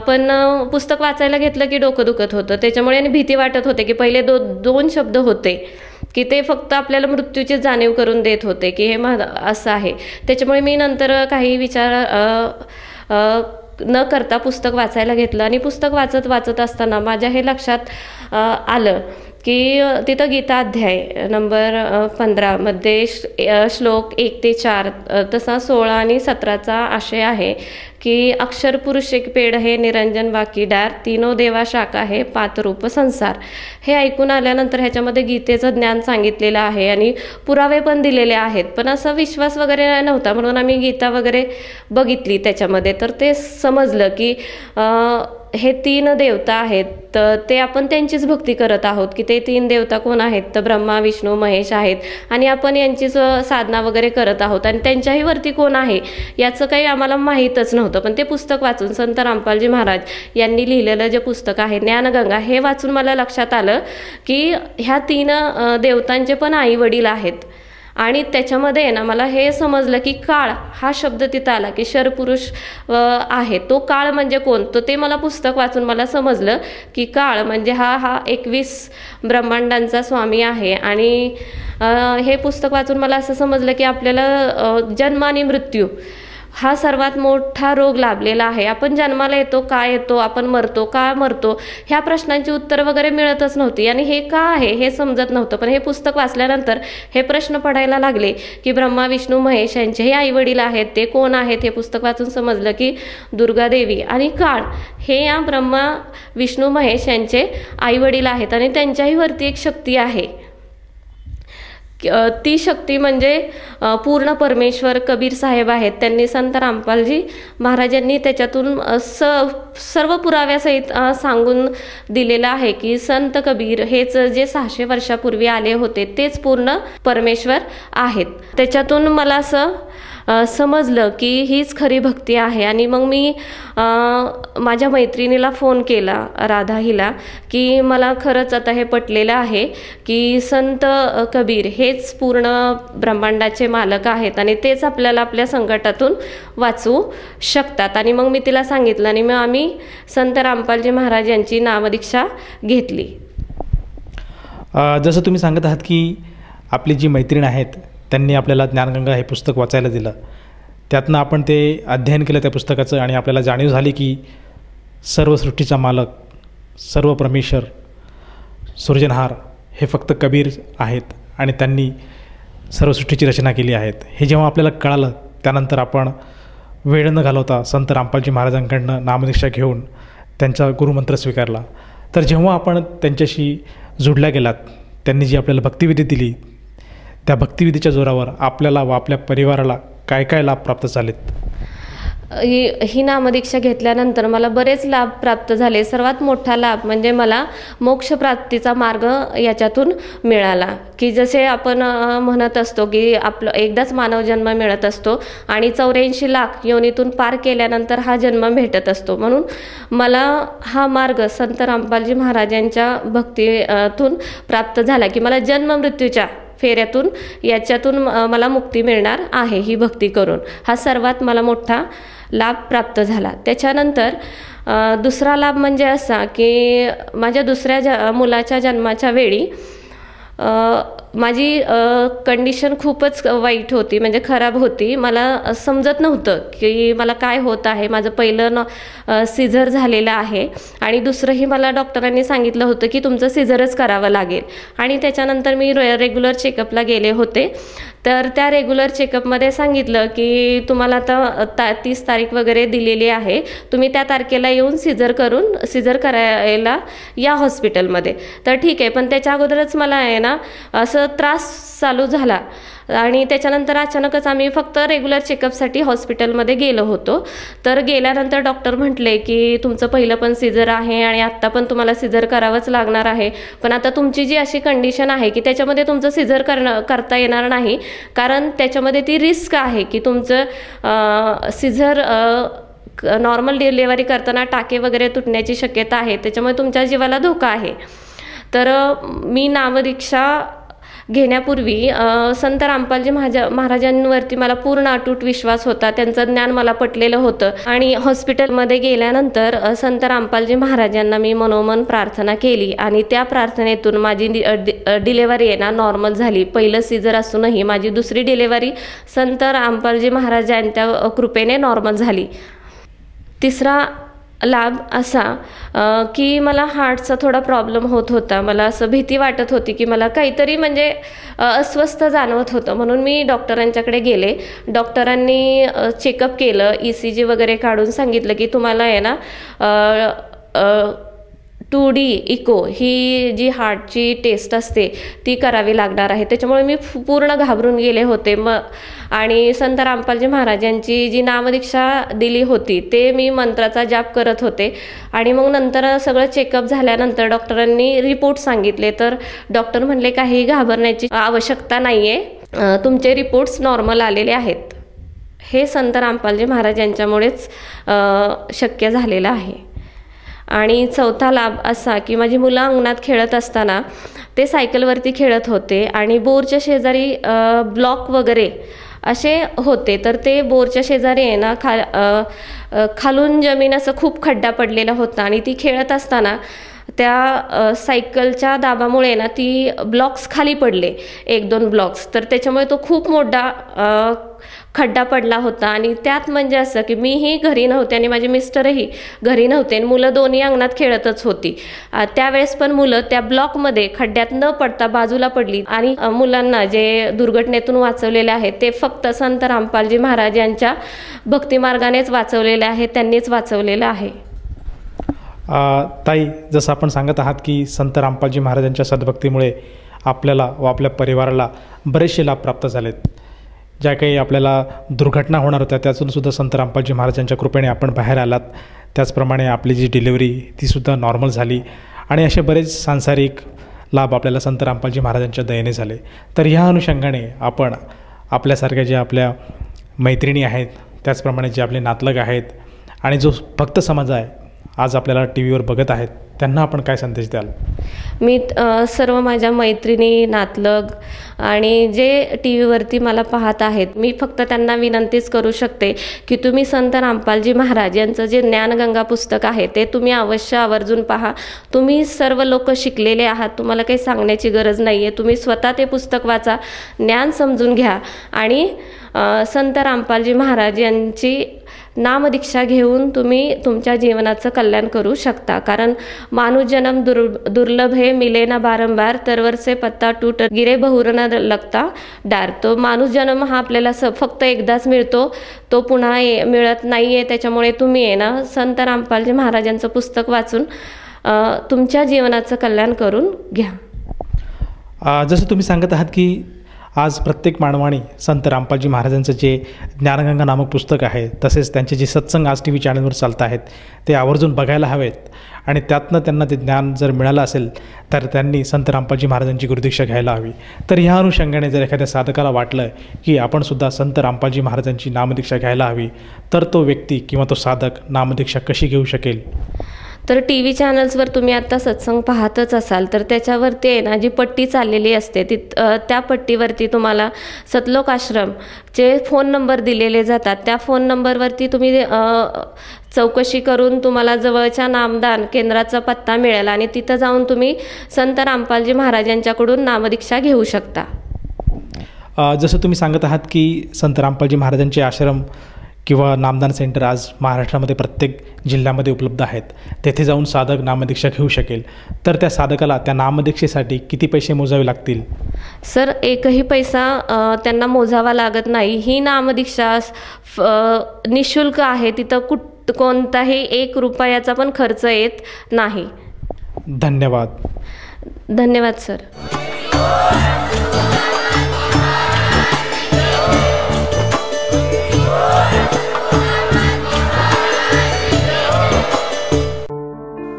पण पुस्तक वाचायला घेतलं की डोकं दुखत होतं. त्याच्यामुळे आणि भीती वाटत होते की पहिले 2 शब्द होते की ते फक्त आपल्याला मृत्यूची जाणीव करून देत होते की हे असं आहे. त्याच्यामुळे मी नंतर काही विचार न करता पुस्तक वाचायला घेतलं. आणि पुस्तक वाचत असताना माझ्या हे लक्षात आलं की तिथं गीता अध्याय नंबर 15 मध्ये श्लोक 1 ते 4 तसा 16 आणि 17चा आशय आहे की अक्षर पुरुष एक पेड हे निरंजन बाकीदार तीनो देवा शाखा हे पातरूप संसार. हे ऐकून आल्यानंतर ह्याच्यामध्ये गीतेचं ज्ञान सांगितलेलं आहे आणि पुरावे पण दिलेले आहेत, पण असा विश्वास वगैरे नव्हता म्हणून आम्ही गीता वगैरे बघितली त्याच्यामध्ये. तर ते समजलं की हे 3 देवता आहेत, तर ते आपण त्यांचीच भक्ती करत आहोत. की ते 3 देवता कोण आहेत, तर ब्रह्मा विष्णू महेश आहेत आणि आपण यांचीच साधना वगैरे करत आहोत आणि त्यांच्याही वरती कोण आहे याचं काही आम्हाला माहीतच नव्हतं. पण ते पुस्तक वाचून संत रामपालजी महाराज यांनी लिहिलेलं जे पुस्तक आहे ज्ञानगंगा हे वाचून मला लक्षात आलं की ह्या 3 देवतांचे पण आई वडील आहेत. आणि त्याच्यामध्ये ना मला हे समजलं की काळ हा शब्द तिथं आला की शरपुरुष आहे. तो काळ म्हणजे कोण, तर ते मला पुस्तक वाचून मला समजलं की काळ म्हणजे हा 21 ब्रह्मांडांचा स्वामी आहे. आणि हे पुस्तक वाचून मला असं समजलं की आपल्याला जन्म आणि मृत्यू हा सर्वात मोठा रोग लाभलेला आहे. आपण जन्माला येतो, का येतो, आपण मरतो, का मरतो, ह्या प्रश्नांची उत्तर वगैरे मिळतच नव्हती आणि हे का आहे हे समजत नव्हतं. पण हे पुस्तक वाचल्यानंतर हे प्रश्न पडायला लागले की ब्रह्मा विष्णू महेश यांचे हे आई वडील आहेत, ते कोण आहेत. हे पुस्तक वाचून समजलं की दुर्गादेवी आणि काळ हे या ब्रह्मा विष्णू महेश यांचे आई वडील आहेत आणि त्यांच्याही वरती एक शक्ती आहे. ती शक्ती म्हणजे पूर्ण परमेश्वर कबीर साहेब आहेत. त्यांनी संत रामपालजी महाराजांनी त्याच्यातून सर्व पुराव्यासहित सांगून दिलेलं आहे की संत कबीर हेच जे 600 वर्षापूर्वी आले होते तेच पूर्ण परमेश्वर आहेत. त्याच्यातून मला असं समजलं की हीच खरी भक्ती आहे. आणि मग मी माझ्या मैत्रिणीला फोन केला, राधा हिला, की मला खरंच आता हे पटलेलं आहे की संत कबीर हेच पूर्ण ब्रह्मांडाचे मालक आहेत आणि तेच आपल्याला आपल्या संकटातून वाचवू शकतात. आणि मग मी तिला सांगितलं आणि मग आम्ही संत रामपालजी महाराज यांची नामदीक्षा घेतली. जसं तुम्ही सांगत आहात की आपली जी मैत्रीण आहेत त्यांनी आपल्याला ज्ञानगंगा हे पुस्तक वाचायला दिलं, त्यातनं आपण ते अध्ययन केलं त्या पुस्तकाचं आणि आपल्याला जाणीव झाली की सर्व सृष्टीचा मालक, सर्व परमेश्वर, सृजनहार हे फक्त कबीर आहेत आणि त्यांनी सर्व सृष्टीची रचना केली आहेत. हे जेव्हा आपल्याला कळालं त्यानंतर आपण वेळ न घालवता संत रामपालजी महाराजांकडनं नामदीक्षा घेऊन त्यांचा गुरुमंत्र स्वीकारला. तर जेव्हा आपण त्यांच्याशी जुडल्या गेलात, त्यांनी जी आपल्याला भक्तिविधी दिली, त्या भक्तिविधीच्या जोरावर आपल्याला व आपल्या परिवाराला काय काय लाभ प्राप्त झालेत? ही नामदीक्षा घेतल्यानंतर मला बरेच लाभ प्राप्त झाले. सर्वात मोठा लाभ म्हणजे मला मोक्षप्राप्तीचा मार्ग याच्यातून मिळाला. की जसे आपण म्हणत असतो की आपलं एकदाच मानवजन्म मिळत असतो आणि 84 लाख योनीतून पार केल्यानंतर हा जन्म भेटत असतो. म्हणून मला हा मार्ग संत रामपालजी महाराजांच्या भक्तीतून प्राप्त झाला की मला जन्म मृत्यूच्या फेऱ्यातून याच्यातून मला मुक्ती मिळणार आहे ही भक्ती करून. हा सर्वात मला मोठा लाभ प्राप्त झाला. त्याच्यानंतर दुसरा लाभ म्हणजे असा की माझ्या दुसऱ्या मुलाच्या जन्माच्या वेळी माझी कंडिशन खूपच वाईट होती, म्हणजे खराब होती. मला समजत नव्हतं की मला काय होत आहे. माझं पहिलं सिझर झालेलं आहे आणि दुसरंही मला डॉक्टरांनी सांगितलं होतं की तुमचं सिझरच करावं लागेल. आणि त्याच्यानंतर मी रेग्युलर चेकअपला गेले होते. तर त्या रेग्युलर चेकअपमध्ये सांगितलं की तुम्हाला आता 30 तारीख वगैरे दिलेली आहे, तुम्ही त्या तारखेला येऊन सिझर करायला या हॉस्पिटलमध्ये. तर ठीक आहे, पण त्याच्या अगोदरच मला आहे ना असं त्रास चालू झाला आणि त्याच्यानंतर अचानकच आम्ही फक्त रेग्युलर चेकअपसाठी हॉस्पिटलमध्ये गेलो होतो. तर गेल्यानंतर डॉक्टर म्हटले की तुमचं पहिलं पण सिझर आहे आणि आत्ता पण तुम्हाला सिझर करावंच लागणार आहे, पण आता तुमची जी अशी कंडिशन आहे की त्याच्यामध्ये तुमचं सिझर करता येणार नाही, कारण त्याच्यामध्ये ती रिस्क आहे की तुमचं सिझर नॉर्मल डिलिव्हरी करताना टाके वगैरे तुटण्याची शक्यता आहे, त्याच्यामुळे तुमच्या जीवाला धोका आहे. तर मी नामदीक्षा घेण्यापूर्वी संत रामपालजी महाराजांवरती मला पूर्ण अटूट विश्वास होता. त्यांचं ज्ञान मला पटलेलं होतं. आणि हॉस्पिटलमध्ये गेल्यानंतर संत रामपालजी महाराजांना मी मनोमन प्रार्थना केली आणि त्या प्रार्थनेतून माझी डिलेव्हरी आहे ना नॉर्मल झाली. पहिलं सिझर असूनही माझी दुसरी डिलेव्हरी संत रामपालजी महाराजांच्या कृपेने नॉर्मल झाली. तिसरा लाभ असा की मला हार्टचा थोडा प्रॉब्लेम होत होता. मला असं भीती वाटत होती की मला काहीतरी म्हणजे अस्वस्थ जाणवत होतं, म्हणून मी डॉक्टरांच्याकडे गेले. डॉक्टरांनी चेकअप केलं, ECG वगैरे काढून सांगितलं की तुम्हाला आहे ना 2D इको ही जी हार्टची टेस्ट असते ती करावी लागणार आहे. त्याच्यामुळे मी पूर्ण घाबरून गेले होते. आणि संत रामपालजी महाराजांची जी नामदीक्षा दिली होती ते मी मंत्राचा जाप करत होते. आणि मग नंतर सगळं चेकअप झाल्यानंतर डॉक्टरांनी रिपोर्ट सांगितले, तर डॉक्टर म्हणले काही घाबरण्याची आवश्यकता नाही आहे, तुमचे रिपोर्ट्स नॉर्मल आलेले आहेत. हे संत रामपालजी महाराजांच्यामुळेच शक्य झालेलं आहे. आणि चौथा लाभ असा की माझी मुलं अंगणात खेळत असताना ते सायकलवरती खेळत होते आणि बोरच्या शेजारी ब्लॉक वगैरे असे होते, तर ते बोरच्या शेजारी आहे ना खालून जमीन असं खूप खड्डा पडलेला होता आणि ती खेळत असताना त्या सायकलच्या दाबामुळे ना ती ब्लॉक्स खाली पडले, 1-2 ब्लॉक्स. तर त्याच्यामुळे तो खूप मोठा खड्डा पडला होता. आणि त्यात म्हणजे असं की मीही घरी नव्हते आणि माझे मिस्टरही घरी नव्हते आणि मुलं दोन्ही अंगणात खेळतच होती. त्यावेळेस पण मुलं त्या ब्लॉकमध्ये खड्ड्यात न पडता बाजूला पडली आणि मुलांना जे दुर्घटनेतून वाचवलेले आहेत ते फक्त संत रामपालजी महाराजांच्या भक्तिमार्गानेच वाचवलेले आहेत, त्यांनीच वाचवलेलं आहे. ताई, जसं आपण सांगत आहात की संत रामपालजी महाराजांच्या सद्भक्तीमुळे आपल्याला व आपल्या परिवाराला बरेचसे लाभ प्राप्त झालेत. ज्या काही आपल्याला दुर्घटना होणार होत्या त्यातूनसुद्धा संत रामपालजी महाराजांच्या कृपेने आपण बाहेर आलात. त्याचप्रमाणे आपली जी डिलिव्हरी तीसुद्धा नॉर्मल झाली आणि असे बरेच सांसारिक लाभ आपल्याला संत रामपालजी महाराजांच्या दयेने झाले. तर ह्या अनुषंगाने आपण आपल्यासारख्या ज्या आपल्या मैत्रिणी आहेत, त्याचप्रमाणे जे आपले नातलग आहेत आणि जो भक्त समाज आहे आज आपल्याला TV वर बघत आहेत, त्यांना आपण काय संदेश द्याल? मी सर्व माझ्या मैत्रिणी, नातलग आणि जे TV वरती मला पाहत आहेत, मी फक्त त्यांना विनंतीच करू शकते की तुम्ही संत रामपालजी महाराज यांचं जे ज्ञानगंगा पुस्तक आहे ते तुम्ही अवश्य आवर्जून पहा. तुम्ही सर्व लोक शिकलेले आहात, तुम्हाला काही सांगण्याची गरज नाही आहे. तुम्ही स्वतः ते पुस्तक वाचा, ज्ञान समजून घ्या आणि संत रामपालजी महाराज यांची नामदीक्षा घेऊन तुम्ही तुमच्या जीवनाचं कल्याण करू शकता. कारण मानुष जन्म दुर्लभ है, मिले ना बारंबार, तरवर से पत्ता टूट गिरे बहुर न लगता डार. तो मानुष जन्म हा आपल्याला फक्त एकदाच मिळतो, तो पुन्हा मिळत नाही आहे. त्याच्यामुळे तुम्ही आहे ना संत रामपालजी महाराजांचं पुस्तक वाचून तुमच्या जीवनाचं कल्याण करून घ्या. जसं तुम्ही सांगत आहात की आज प्रत्येक मानवाने संत रामपालजी महाराजांचं जे ज्ञानगंगा नामक पुस्तक आहे, तसेच त्यांचे जे सत्संग आज TV चॅनलवर चालत आहेत ते आवर्जून बघायला हवेत आणि त्यातनं त्यांना ते ज्ञान जर मिळालं असेल तर त्यांनी संत रामपालजी महाराजांची गुरुदीक्षा घ्यायला हवी. तर ह्या अनुषंगाने जर एखाद्या साधकाला वाटलं की आपणसुद्धा संत रामपालजी महाराजांची नामदीक्षा घ्यायला हवी, तर तो व्यक्ती किंवा तो साधक नामदीक्षा कशी घेऊ शकेल? तर TV चॅनल्सवर तुम्ही आता सत्संग पाहतच असाल, तर त्याच्यावरती आहे ना जी पट्टी चाललेली असते त्या पट्टीवरती तुम्हाला सतलोक आश्रमचे फोन नंबर दिलेले जातात. त्या फोन नंबरवरती तुम्ही चौकशी करून तुम्हाला जवळच्या नामदान केंद्राचा पत्ता मिळेल आणि तिथं जाऊन तुम्ही संत रामपालजी महाराजांच्याकडून नामदीक्षा घेऊ शकता. जसं तुम्ही सांगत आहात की संत रामपालजी महाराजांचे आश्रम किंवा नामदान सेंटर आज महाराष्ट्रामध्ये प्रत्येक जिल्ह्यामध्ये उपलब्ध आहेत, तेथे जाऊन साधक नामदीक्षा घेऊ शकेल. तर त्या साधकाला त्या नामदीक्षेसाठी किती पैसे मोजावे लागतील? सर, एकही पैसा त्यांना मोजावा लागत नाही. ही नामदीक्षा निशुल्क आहे. तिथं कोणताही 1 रुपयाचा पण खर्च येत नाही. धन्यवाद. धन्यवाद सर.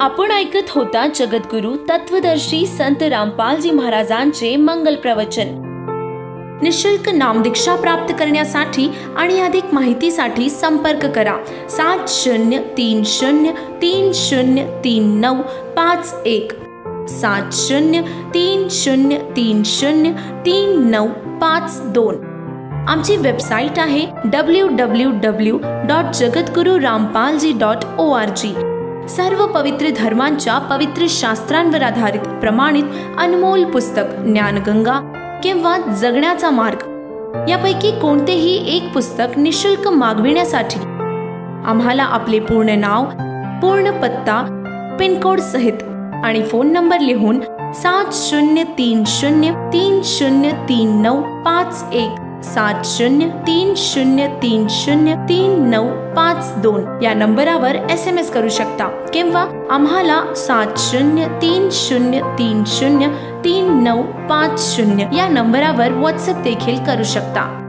आपण ऐकत होता जगद्गुरु तत्वदर्शी संत रामपालजी महाराजांचे मंगल प्रवचन. निशुल्क नामदीक्षा प्राप्त करण्यासाठी आणि अधिक माहितीसाठी संपर्क करा 7030303951 7030303952. आमची वेबसाईट आहे www.jagadgururampalji.org. सर्व पवित्र धर्मांच्या पवित्र शास्त्रांवर आधारित प्रमाणित अनमोल पुस्तक ज्ञानगंगा किंवा जगण्याचा मार्ग यापैकी कोणतेही एक पुस्तक निशुल्क मागविण्यासाठी आम्हाला आपले पूर्ण नाव, पूर्ण पत्ता, पिनकोड सहित आणि फोन नंबर लिहून 7030303951 7030303952 या नंबरावर SMS करू शकता किंवा आम्हाला 7030303950 या नंबरावर WhatsApp देखील करू शकता.